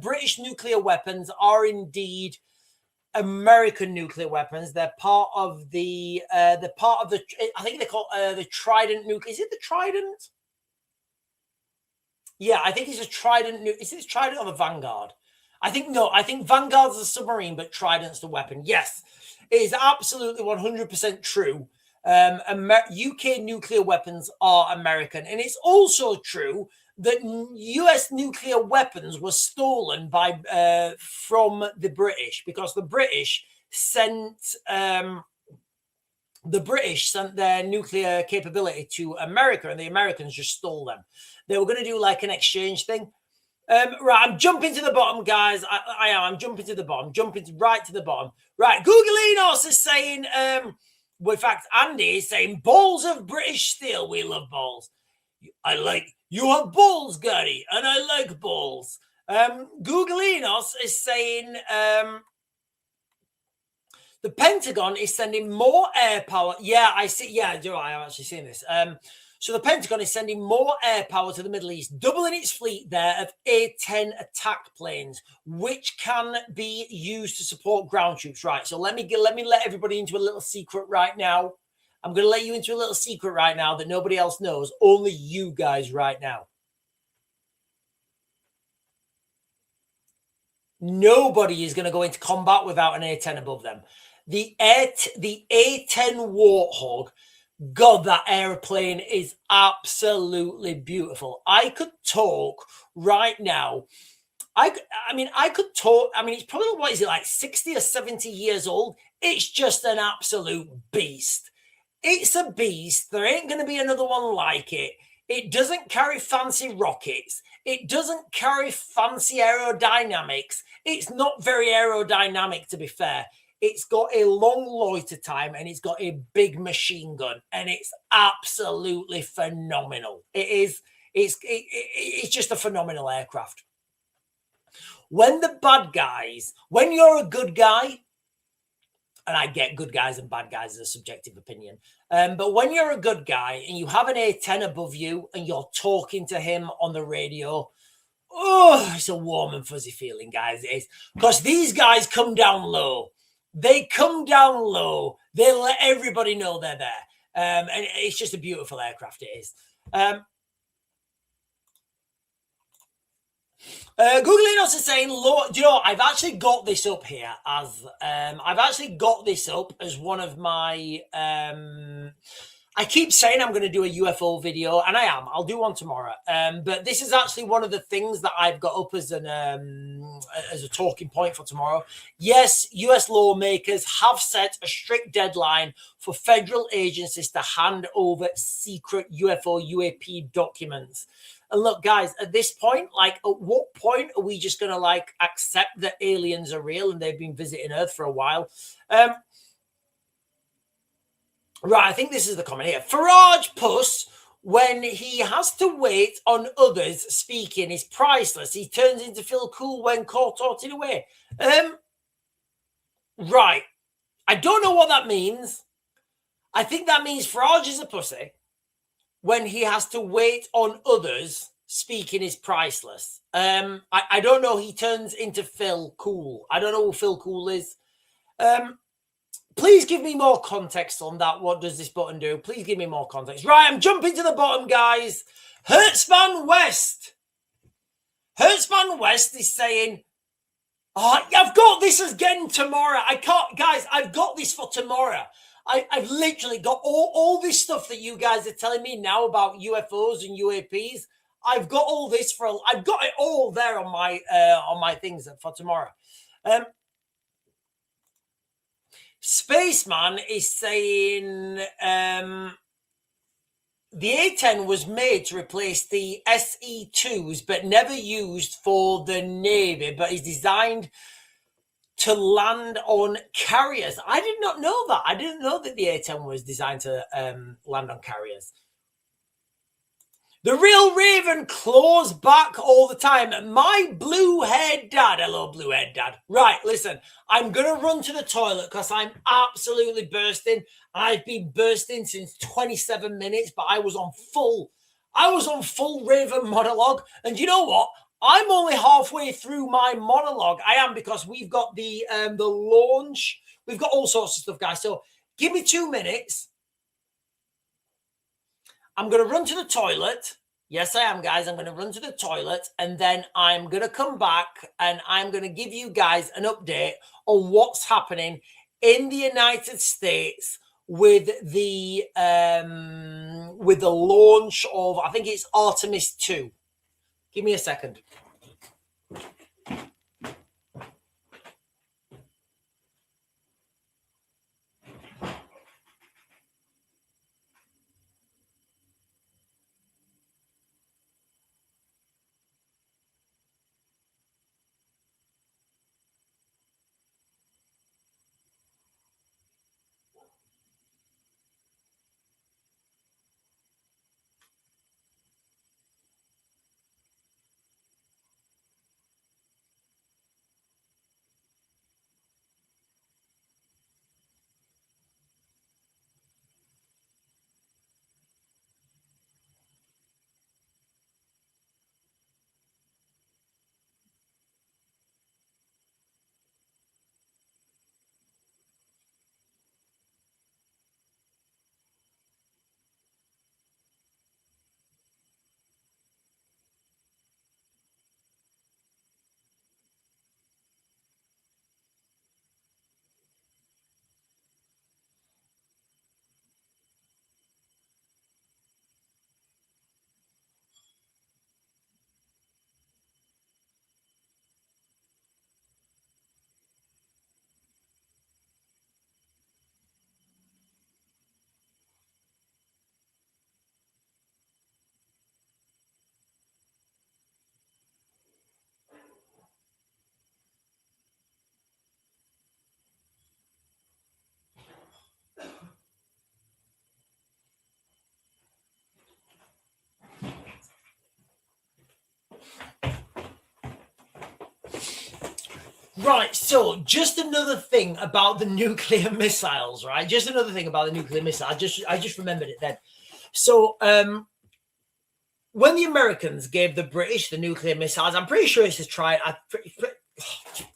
British nuclear weapons are indeed American nuclear weapons. They're part of the, I think they call the Trident nuclear. Is it the Trident? Yeah, I think it's a Trident. Is it Trident or the Vanguard? I think Vanguard's a submarine, but Trident's the weapon. Yes, it is absolutely 100% true. UK nuclear weapons are American. And it's also true that US nuclear weapons were stolen from the British, because the British sent their nuclear capability to America, and the Americans just stole them. They were going to do like an exchange thing. Right, I'm jumping to the bottom, guys. I'm jumping to the bottom, right to the bottom. Right, Googleinos is saying, well, in fact, Andy is saying, balls of British steel. We love balls. You have balls, Gary, and I like balls. Googleinos is saying the Pentagon is sending more air power. Yeah, I see. Yeah, do I? I've actually seen this. So the Pentagon is sending more air power to the Middle East, doubling its fleet there of A-10 attack planes, which can be used to support ground troops. Right. So let me let everybody into a little secret right now. I'm going to let you into a little secret right now that nobody else knows. Only you guys right now. Nobody is going to go into combat without an A-10 above them. The A-10 Warthog, God, that airplane is absolutely beautiful. I could talk right now. I could talk. I mean, it's probably, what is it, like 60 or 70 years old? It's just an absolute beast. It's a beast. There ain't going to be another one like it. It doesn't carry fancy rockets. It doesn't carry fancy aerodynamics. It's not very aerodynamic, to be fair. It's got a long loiter time and it's got a big machine gun, and it's absolutely phenomenal. It's just a phenomenal aircraft. When you're a good guy, and I get good guys and bad guys as a subjective opinion, but when you're a good guy and you have an A-10 above you and you're talking to him on the radio, oh, it's a warm and fuzzy feeling, guys. It is, because these guys come down low. They come down low. They let everybody know they're there. And it's just a beautiful aircraft, it is. Googleinos is saying, Lord, you know, I've actually got this up here as one of my I keep saying I'm going to do a UFO video, and I am. I'll do one tomorrow. But this is actually one of the things that I've got up as a talking point for tomorrow. Yes, US lawmakers have set a strict deadline for federal agencies to hand over secret UFO UAP documents. And look, guys, at this point, like, at what point are we just going to, like, accept that aliens are real and they've been visiting Earth for a while? Right, I think this is the comment here. Farage Puss, when he has to wait on others speaking, is priceless. He turns into Phil Cool when caught in a way. Right. I don't know what that means. I think that means Farage is a pussy. When he has to wait on others speaking is priceless. I don't know. He turns into Phil Cool. I don't know who Phil Cool is. Please give me more context on that. What does this button do? Please give me more context. Right, I'm jumping to the bottom, guys. Hertzman West. Hertzman West is saying, oh, I've got this again tomorrow. I can't, guys, I've got this for tomorrow. I've literally got all this stuff that you guys are telling me now about UFOs and UAPs. I've got all this I've got it all there on my things for tomorrow. Spaceman is saying the A-10 was made to replace the SE-2s, but never used for the Navy, but is designed to land on carriers. I did not know that. I didn't know that the A-10 was designed to land on carriers. The real Raven claws back all the time. My blue-haired dad. Hello, blue-haired dad. Right, listen. I'm going to run to the toilet because I'm absolutely bursting. I've been bursting since 27 minutes, but I was on full Raven monologue. And you know what? I'm only halfway through my monologue. I am, because we've got the launch. We've got all sorts of stuff, guys. So give me 2 minutes. I'm going to run to the toilet. Yes, I am, guys. I'm going to run to the toilet, and then I'm going to come back, and I'm going to give you guys an update on what's happening in the United States with the launch of, I think it's Artemis 2. Give me a second. Right, so just another thing about the nuclear missiles, right? Just another thing about the nuclear missile. I just remembered it then. So when the Americans gave the British the nuclear missiles, I'm pretty sure it's the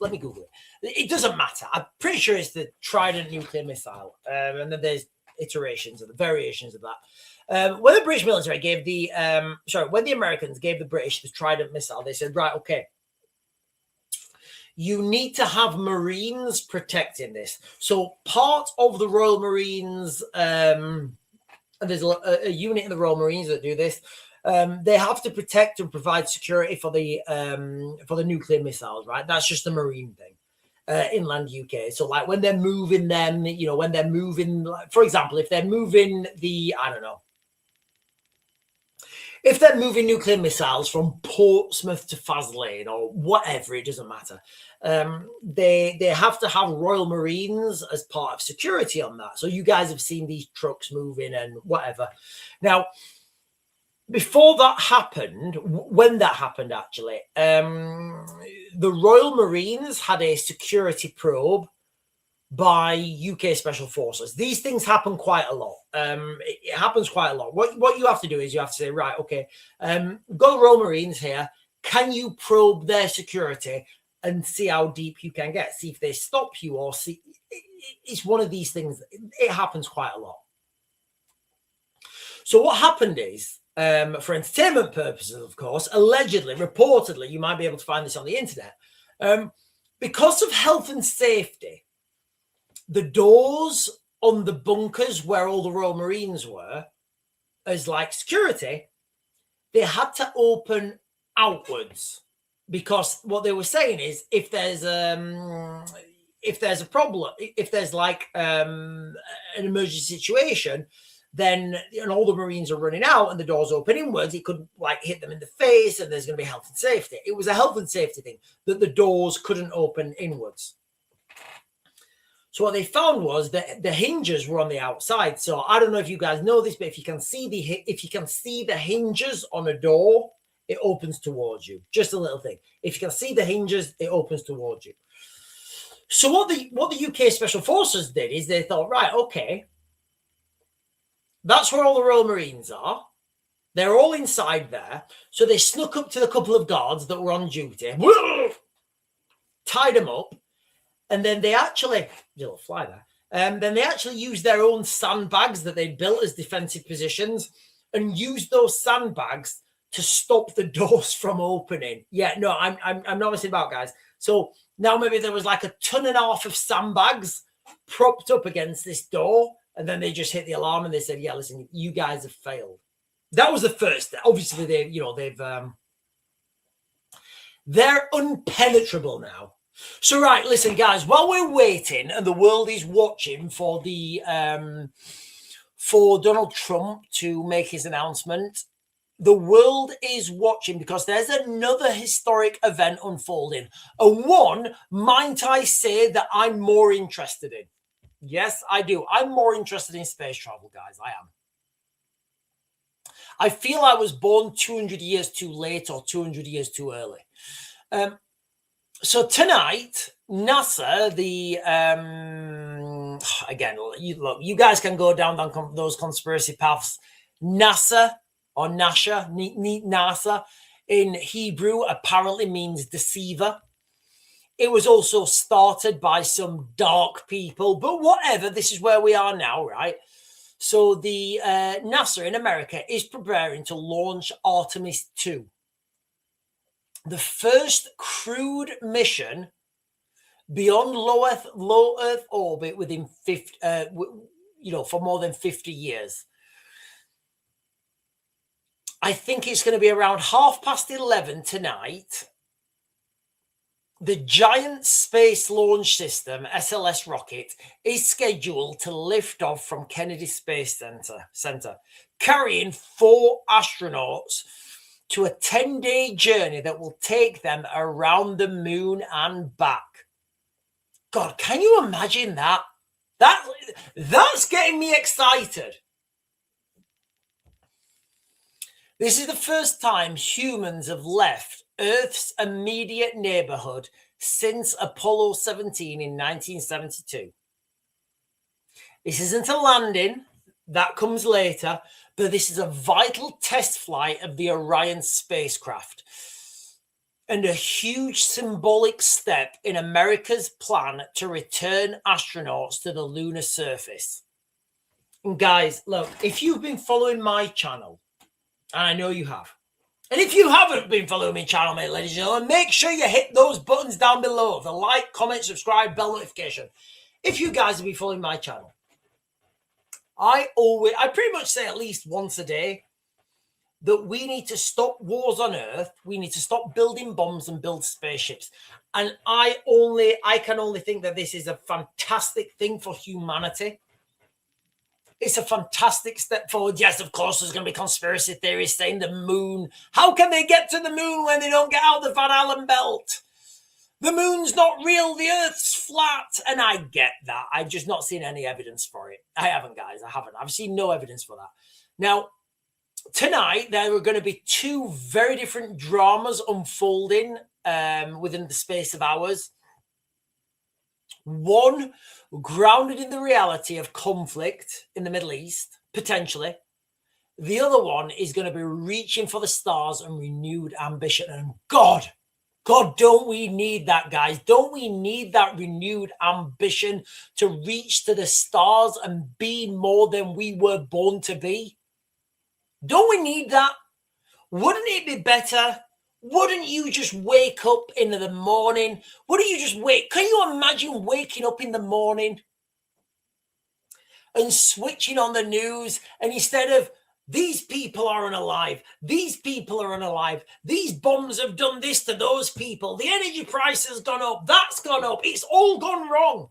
let me Google it. It doesn't matter. I'm pretty sure it's the Trident nuclear missile. And then there's iterations of the variations of that. When the British military gave the when the Americans gave the British the Trident missile, they said, right, okay, you need to have Marines protecting this. So part of the Royal Marines, and there's a unit in the Royal Marines that do this. They have to protect and provide security for the nuclear missiles, right? That's just a Marine thing, inland UK. So like when they're moving them, when they're moving, like, for example, if they're moving if they're moving nuclear missiles from Portsmouth to Faslane or whatever, it doesn't matter. They have to have Royal Marines as part of security on that. So you guys have seen these trucks moving and whatever. Now, before that happened, when that happened, actually, the Royal Marines had a security probe by UK Special Forces. These things happen quite a lot. It happens quite a lot. What you have to do is you have to say, right, okay, got the Royal Marines here. Can you probe their security and see how deep you can get? See if they stop you or see. It's one of these things. It happens quite a lot. So what happened is, for entertainment purposes, of course, allegedly, reportedly, you might be able to find this on the internet, because of health and safety, the doors on the bunkers where all the Royal Marines were, as like security, they had to open outwards, because what they were saying is if there's a problem, if there's like an emergency situation, then and all the Marines are running out and the doors open inwards, it could like hit them in the face and there's going to be health and safety. It was a health and safety thing that the doors couldn't open inwards. So what they found was that the hinges were on the outside. So I don't know if you guys know this, but if you can see the hinges on a door, it opens towards you. Just a little thing. If you can see the hinges, it opens towards you. So what the UK Special Forces did is they thought, right, okay, that's where all the Royal Marines are. They're all inside there. So they snuck up to the couple of guards that were on duty, tied them up, and then they actually, little fly there, then they actually used their own sandbags that they'd built as defensive positions and used those sandbags to stop the doors from opening. Yeah, no, I'm not messing about, guys. So now maybe there was like 1.5 tons of sandbags propped up against this door, and then they just hit the alarm and they said, yeah, listen, you guys have failed. That was the first. Obviously, they're impenetrable now. So, right, listen, guys, while we're waiting and the world is watching for for Donald Trump to make his announcement, the world is watching because there's another historic event unfolding. And one, might I say, that I'm more interested in. Yes, I do. I'm more interested in space travel, guys. I am. I feel I was born 200 years too late or 200 years too early. So tonight, NASA, again, you guys can go down those conspiracy paths. NASA or NASA in Hebrew apparently means deceiver. It was also started by some dark people, but whatever, this is where we are now, right? So the NASA in America is preparing to launch Artemis 2. The first crewed mission beyond low Earth orbit within 50, for more than 50 years. I think it's going to be around 11:30 tonight. The Giant Space Launch System, SLS rocket, is scheduled to lift off from Kennedy Space Center, carrying 4 astronauts to a 10-day journey that will take them around the moon and back. God, can you imagine that? That's getting me excited. This is the first time humans have left Earth's immediate neighborhood since Apollo 17 in 1972. This isn't a landing, that comes later, but this is a vital test flight of the Orion spacecraft and a huge symbolic step in America's plan to return astronauts to the lunar surface. And guys, look, if you've been following my channel, and I know you have, and if you haven't been following my channel, mate, ladies and gentlemen, make sure you hit those buttons down below, the like, comment, subscribe, bell notification. If you guys have been following my channel, I pretty much say at least once a day that we need to stop wars on Earth. We need to stop building bombs and build spaceships. And I can only think that this is a fantastic thing for humanity. It's a fantastic step forward. Yes, of course, there's going to be conspiracy theories saying the moon. How can they get to the moon when they don't get out of the Van Allen belt? The moon's not real. The Earth's flat. And I get that. I've just not seen any evidence for it. I haven't, guys. I haven't. I've seen no evidence for that. Now, tonight, there are going to be two very different dramas unfolding within the space of hours. One grounded in the reality of conflict in the Middle East, potentially. The other one is going to be reaching for the stars and renewed ambition. And God, don't we need that, guys? Don't we need that renewed ambition to reach to the stars and be more than we were born to be? Don't we need that? Wouldn't it be better? Wouldn't you just wake up in the morning? Wouldn't you just wake? Can you imagine waking up in the morning and switching on the news, and instead of these people are unalive, these people are unalive, these bombs have done this to those people, the energy price has gone up, that's gone up, it's all gone wrong.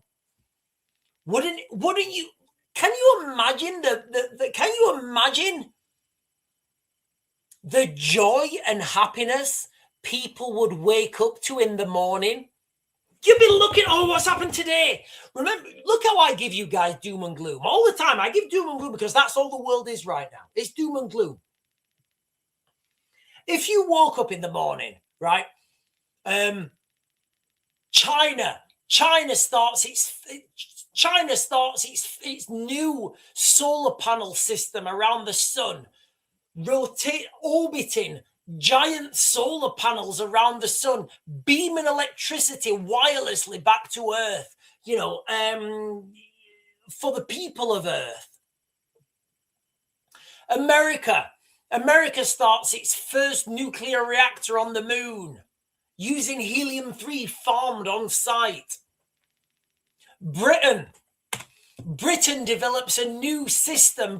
Wouldn't you? Can you imagine can you imagine the joy and happiness people would wake up to in the morning? You'd be looking, oh, what's happened today? Remember, look how I give you guys doom and gloom. All the time, I give doom and gloom because that's all the world is right now. It's doom and gloom. If you woke up in the morning, right, China starts its new solar panel system around the sun, orbiting giant solar panels around the sun, beaming electricity wirelessly back to Earth, for the people of Earth. America starts its first nuclear reactor on the moon using helium-3 farmed on site. Britain develops a new system.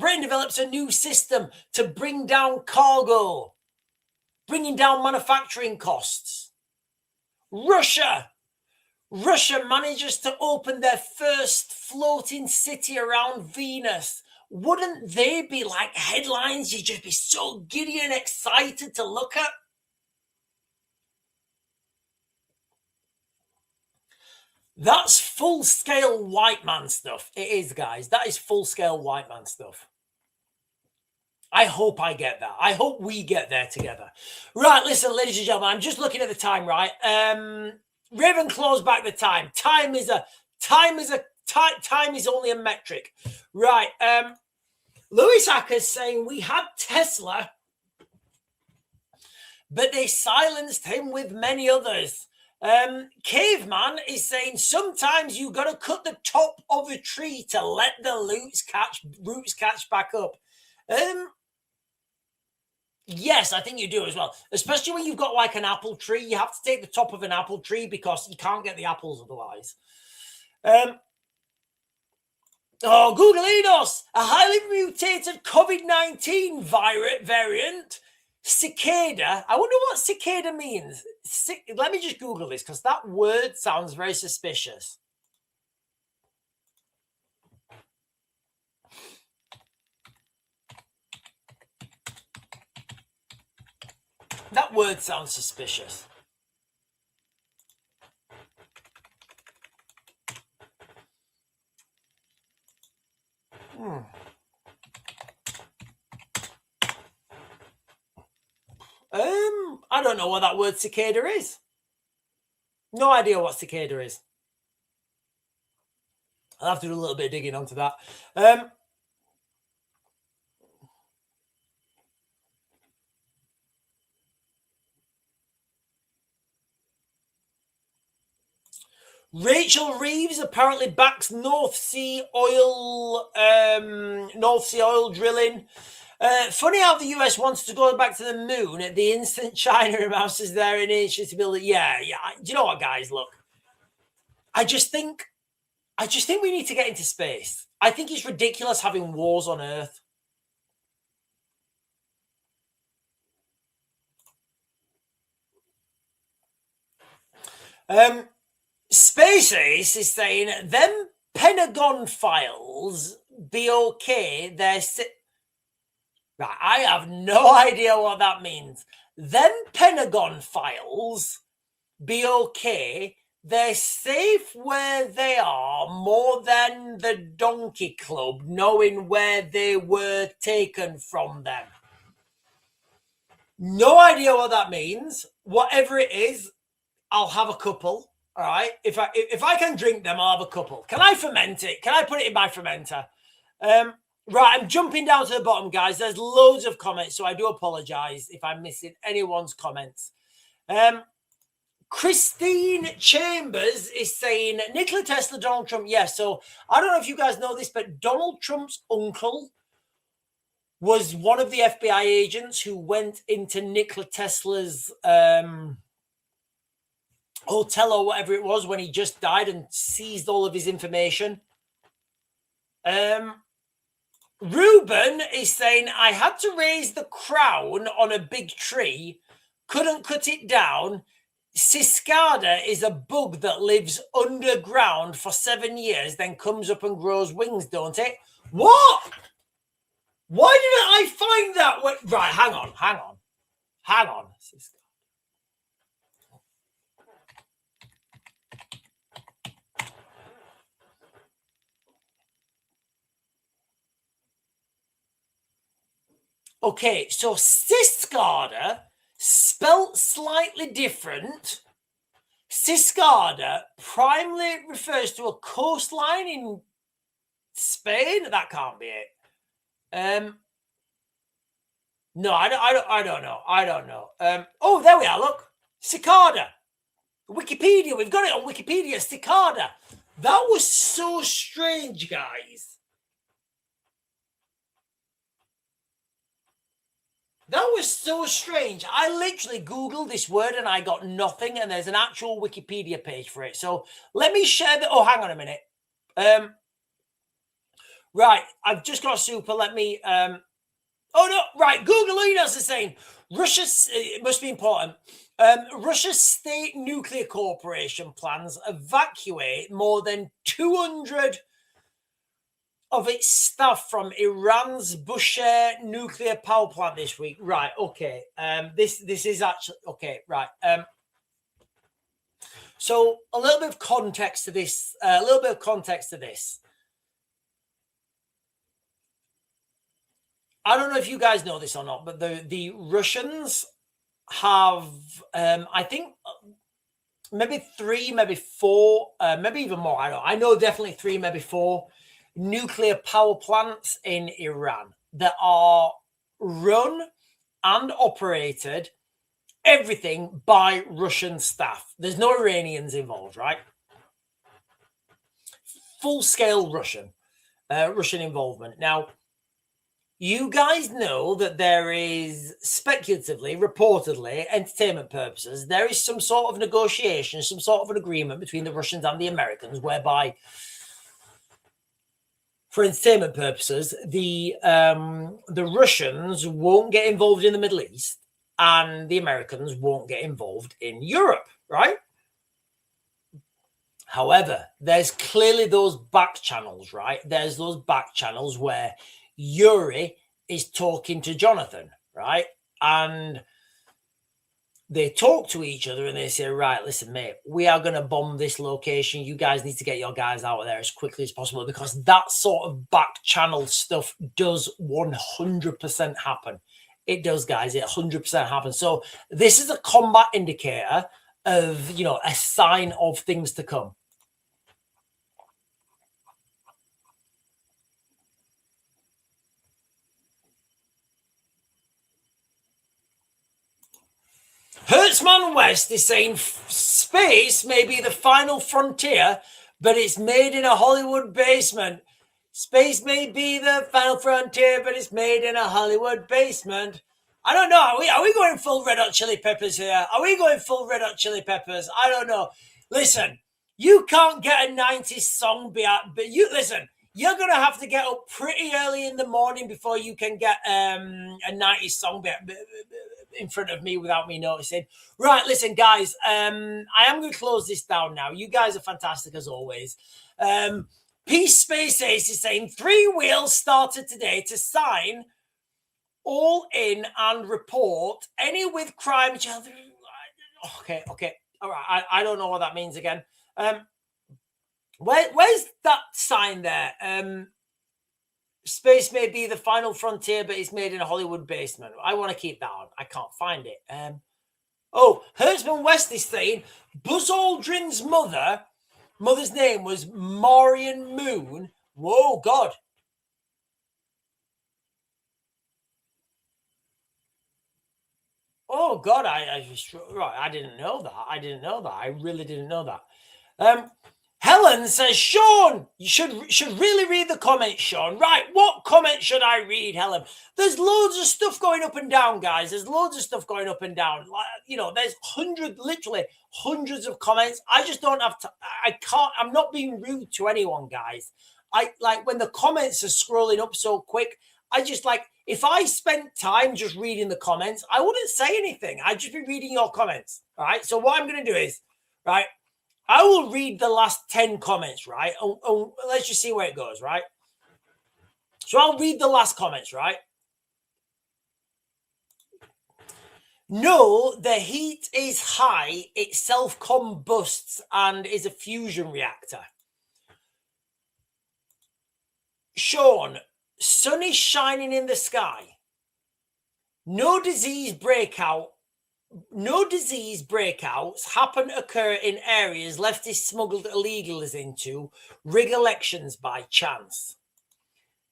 To bring down cargo, bringing down manufacturing costs. Russia manages to open their first floating city around Venus. Wouldn't they be like headlines you'd just be so giddy and excited to look at? That's full-scale white man stuff. It is, guys. That is full-scale white man stuff. I hope I get that. I hope we get there together. Right, listen, ladies and gentlemen, I'm just looking at the time, right? Ravenclaw's back the time. Time is only a metric. Right. Lewis Hacker's saying we had Tesla, but they silenced him with many others. Caveman is saying sometimes you got to cut the top of a tree to let the roots catch back up. Yes, I think you do as well. Especially when you've got like an apple tree, you have to take the top of an apple tree because you can't get the apples otherwise. Google Enos, a highly mutated COVID-19 variant. Cicada. I wonder what cicada means. Let me just Google this because that word sounds very suspicious. That word sounds suspicious. I don't know what that word cicada is. No idea what cicada is. I'll have to do a little bit of digging onto that. Rachel Reeves apparently backs North Sea oil drilling. Funny how the US wants to go back to the moon at the instant China announces their initiative to build it. Yeah. Do you know what, guys? Look, I just think we need to get into space. I think it's ridiculous having wars on Earth. Space Ace is saying them Pentagon files be okay. Right, I have no idea what that means. Them Pentagon files be okay. They're safe where they are more than the Donkey Club, knowing where they were taken from them. No idea what that means. Whatever it is, I'll have a couple. All right. If I can drink them, I'll have a couple. Can I ferment it? Can I put it in my fermenter? Right, I'm jumping down to the bottom, guys. There's loads of comments, so I do apologize if I'm missing anyone's comments. Christine Chambers is saying Nikola Tesla, Donald Trump. Yes, so I don't know if you guys know this, but Donald Trump's uncle was one of the FBI agents who went into Nikola Tesla's hotel or whatever it was when he just died and seized all of his information. Ruben is saying, I had to raise the crown on a big tree, couldn't cut it down. Cicada is a bug that lives underground for 7 years, then comes up and grows wings, don't it? What? Why didn't I find that? Right, hang on. Okay, so Cicada, spelt slightly different. Cicada primarily refers to a coastline in Spain. That can't be it. No, I don't know. Oh, there we are. Look, cicada. Wikipedia. We've got it on Wikipedia. Cicada. That was so strange, guys. That was so strange. I literally Googled this word and I got nothing, and there's an actual Wikipedia page for it. So let me share the... Oh, hang on a minute. Right, I've just got super. Let me... Oh, no, right. Googleinos is saying, Russia's... It must be important. Russia's State Nuclear Corporation plans evacuate more than 200... of its staff from Iran's Bushehr nuclear power plant this week. Right, okay. This is actually... Okay, right. So a little bit of context to this. I don't know if you guys know this or not, but the Russians have, I think, maybe 3, maybe 4, maybe even more. I know definitely 3, maybe 4 nuclear power plants in Iran that are run and operated, everything by Russian staff. There's no Iranians involved, right? Full-scale Russian involvement. Now, you guys know that there is speculatively, reportedly, entertainment purposes, there is some sort of negotiation, some sort of an agreement between the Russians and the Americans whereby, for entertainment purposes, the Russians won't get involved in the Middle East and the Americans won't get involved in Europe, right? However, there's clearly those back channels, right? There's those back channels where Yuri is talking to Jonathan, right? And they talk to each other and they say, right, listen, mate, we are going to bomb this location. You guys need to get your guys out of there as quickly as possible, because that sort of back channel stuff does 100% happen. It does, guys. It 100% happens. So this is a combat indicator of, you know, a sign of things to come. Hertzman West is saying space may be the final frontier, but it's made in a Hollywood basement. Space may be the final frontier, but it's made in a Hollywood basement. I don't know. Are we going full Red Hot Chili Peppers here? Are we going full Red Hot Chili Peppers? I don't know. Listen, you can't get a 90s song behind, but you listen. You're gonna have to get up pretty early in the morning before you can get a 90s song in front of me without me noticing. Right, listen, guys. I am going to close this down now. You guys are fantastic as always. Peace Space Ace is saying 3 wheels started today to sign all in and report any with crime. Okay. All right. I don't know what that means again. Where's that sign there? Space may be the final frontier, but it's made in a Hollywood basement. I want to keep that on. I can't find it. Hertzman West is saying Buzz Aldrin's mother's name was Marion Moon. Whoa, God. Oh, God, I didn't know that. I really didn't know that. Helen says, Sean, you should really read the comments, Sean. Right, what comment should I read, Helen? There's loads of stuff going up and down, guys. There's loads of stuff going up and down. You know, there's literally hundreds of comments. I just don't have to. I'm not being rude to anyone, guys. I like when the comments are scrolling up so quick. I just like, if I spent time just reading the comments, I wouldn't say anything. I'd just be reading your comments. All right. So what I'm going to do is, right, I will read the last 10 comments, right? Let's just see where it goes, right? So I'll read the last comments, right? No, the heat is high. It self-combusts and is a fusion reactor. Sean, sun is shining in the sky. No disease breakouts occur in areas leftists smuggled illegals into, rig elections by chance.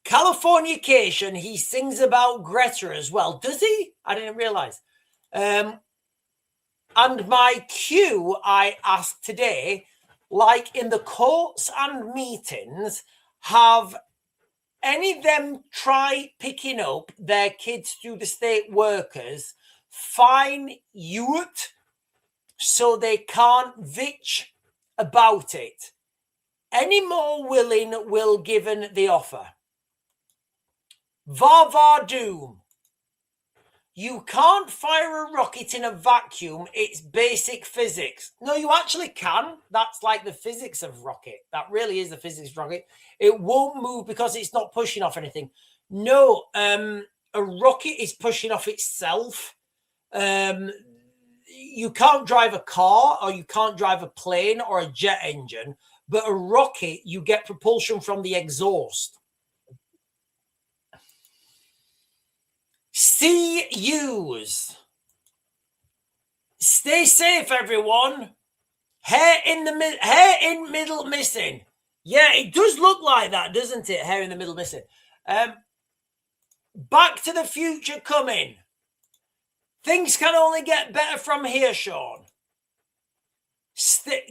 Californication, he sings about Greta as well. Does he? I didn't realize. And my cue, I asked today, like in the courts and meetings, have any of them try picking up their kids through the state workers, fine youth, so they can't bitch about it? Any more willing will given the offer. Var Doom. You can't fire a rocket in a vacuum. It's basic physics. No, you actually can. That's like the physics of rocket. That really is the physics of rocket. It won't move because it's not pushing off anything. No, a rocket is pushing off itself. You can't drive a car or you can't drive a plane or a jet engine, but a rocket, you get propulsion from the exhaust. CUs. Stay safe, everyone. Hair in middle missing. Yeah, it does look like that, doesn't it? Hair in the middle missing. Back to the Future coming. Things can only get better from here, Sean.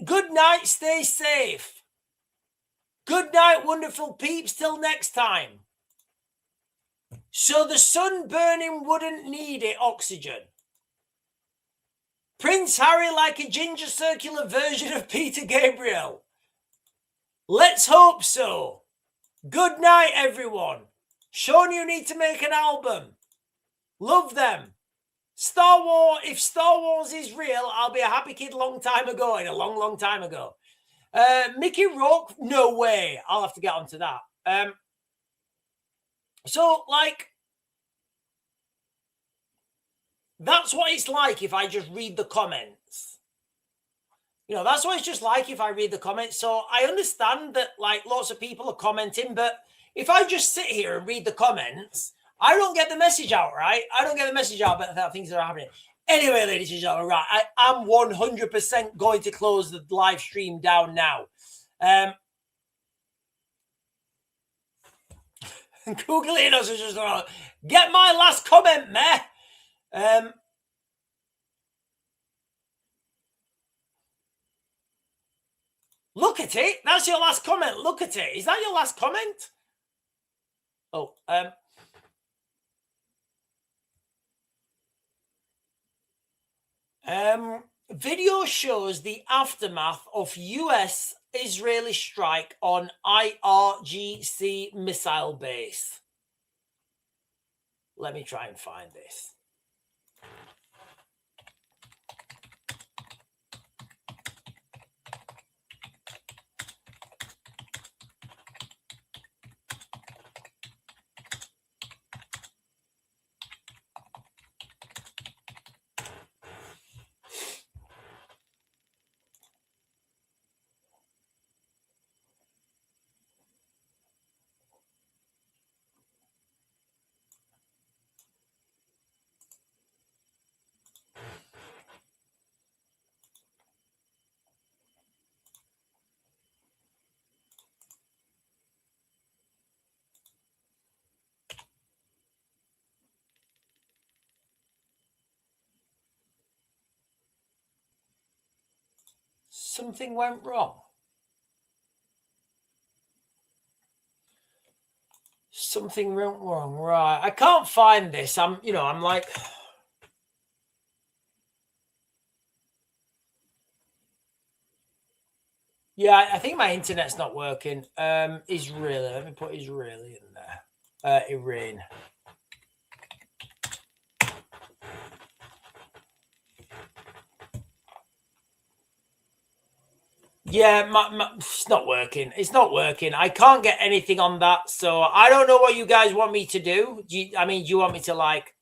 Good night, stay safe. Good night, wonderful peeps. Till next time. So the sun burning wouldn't need it, oxygen. Prince Harry like a ginger circular version of Peter Gabriel. Let's hope so. Good night, everyone. Sean, you need to make an album. Love them. Star Wars, if Star Wars is real, I'll be a happy kid long time ago, in a long time ago. Mickey Rourke, no way. I'll have to get onto that. So, like, that's what it's like if I just read the comments. You know, that's what it's just like if I read the comments. So I understand that, like, lots of people are commenting, but if I just sit here and read the comments, I don't get the message out, right? I don't get the message out about things that are happening. Anyway, ladies and gentlemen, right, I'm 100% going to close the live stream down now. Googleinos is just get my last comment, meh. Look at it. That's your last comment. Look at it. Is that your last comment? Oh, video shows the aftermath of US-Israeli strike on IRGC missile base. Let me try and find this. Something went wrong. Something went wrong. Right. I can't find this. I'm like... Yeah, I think my internet's not working. Israeli. Let me put Israeli in there. Iran. Yeah, it's not working. It's not working. I can't get anything on that. So I don't know what you guys want me to do. Do you want me to like...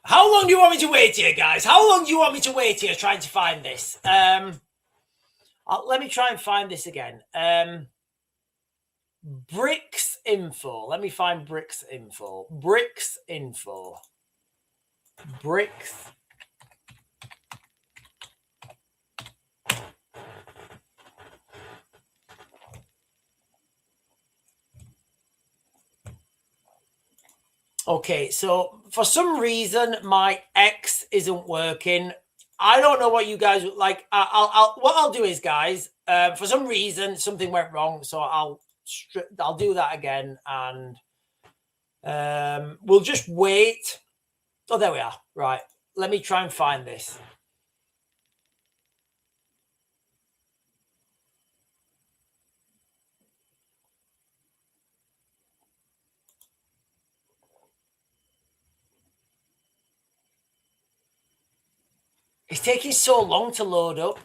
How long do you want me to wait here, guys? How long do you want me to wait here trying to find this? Let me try and find this again. BRICS info. Let me find BRICS info. BRICS info. BRICS. Okay, so for some reason my X isn't working. I don't know what you guys would like. What I'll do is, guys, for some reason something went wrong, so I'll do that again, and we'll just wait. Oh, there we are. Right, let me try and find this. It's taking so long to load up.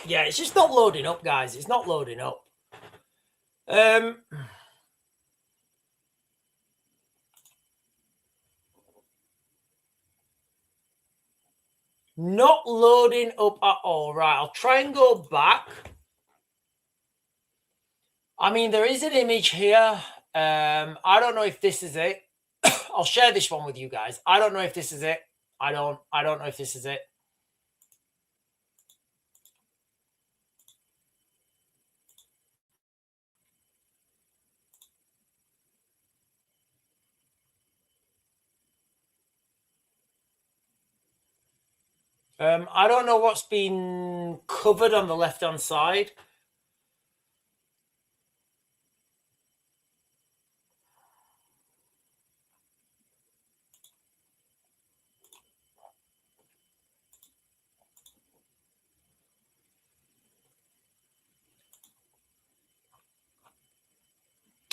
Yeah, it's just not loading up, guys. It's not loading up. Not loading up at all. Right, I'll try and go back. I mean, there is an image here. I don't know if this is it. I'll share this one with you guys. I don't know if this is it. I don't know if this is it. I don't know what's been covered on the left-hand side.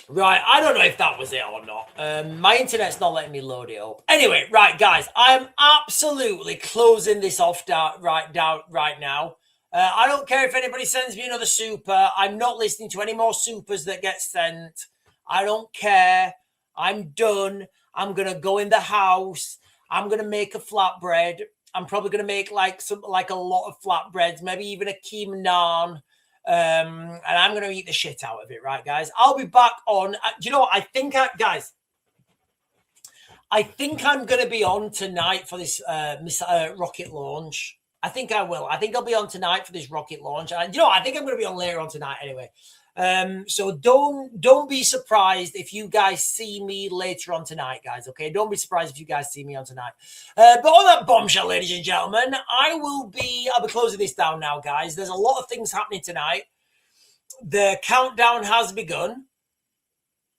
Right, I don't know if that was it or not. My internet's not letting me load it up. Anyway, right, guys, I'm absolutely closing this off right now. I don't care if anybody sends me another super. I'm not listening to any more supers that get sent. I don't care. I'm done. I'm going to go in the house. I'm going to make a flatbread. I'm probably going to make like a lot of flatbreads, maybe even a keema naan. And I'm going to eat the shit out of it, right, guys? I'll be back on. Do you know what? I think I'm going to be on tonight for this rocket launch. I think I will. I think I'll be on tonight for this rocket launch. And I think I'm going to be on later on tonight anyway. So don't be surprised if you guys see me later on tonight, guys. Okay, don't be surprised if you guys see me on tonight. But on that bombshell, ladies and gentlemen, I'll be closing this down now, guys. There's a lot of things happening tonight. The countdown has begun.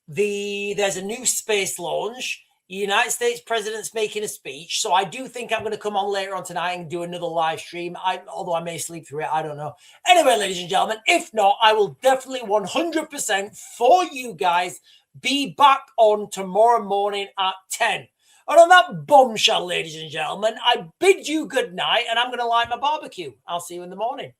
There's a new space launch. The United States president's making a speech. So I do think I'm going to come on later on tonight and do another live stream. Although I may sleep through it, I don't know. Anyway, ladies and gentlemen, if not, I will definitely 100% for you guys be back on tomorrow morning at 10. And on that bombshell, ladies and gentlemen, I bid you good night and I'm going to light my barbecue. I'll see you in the morning.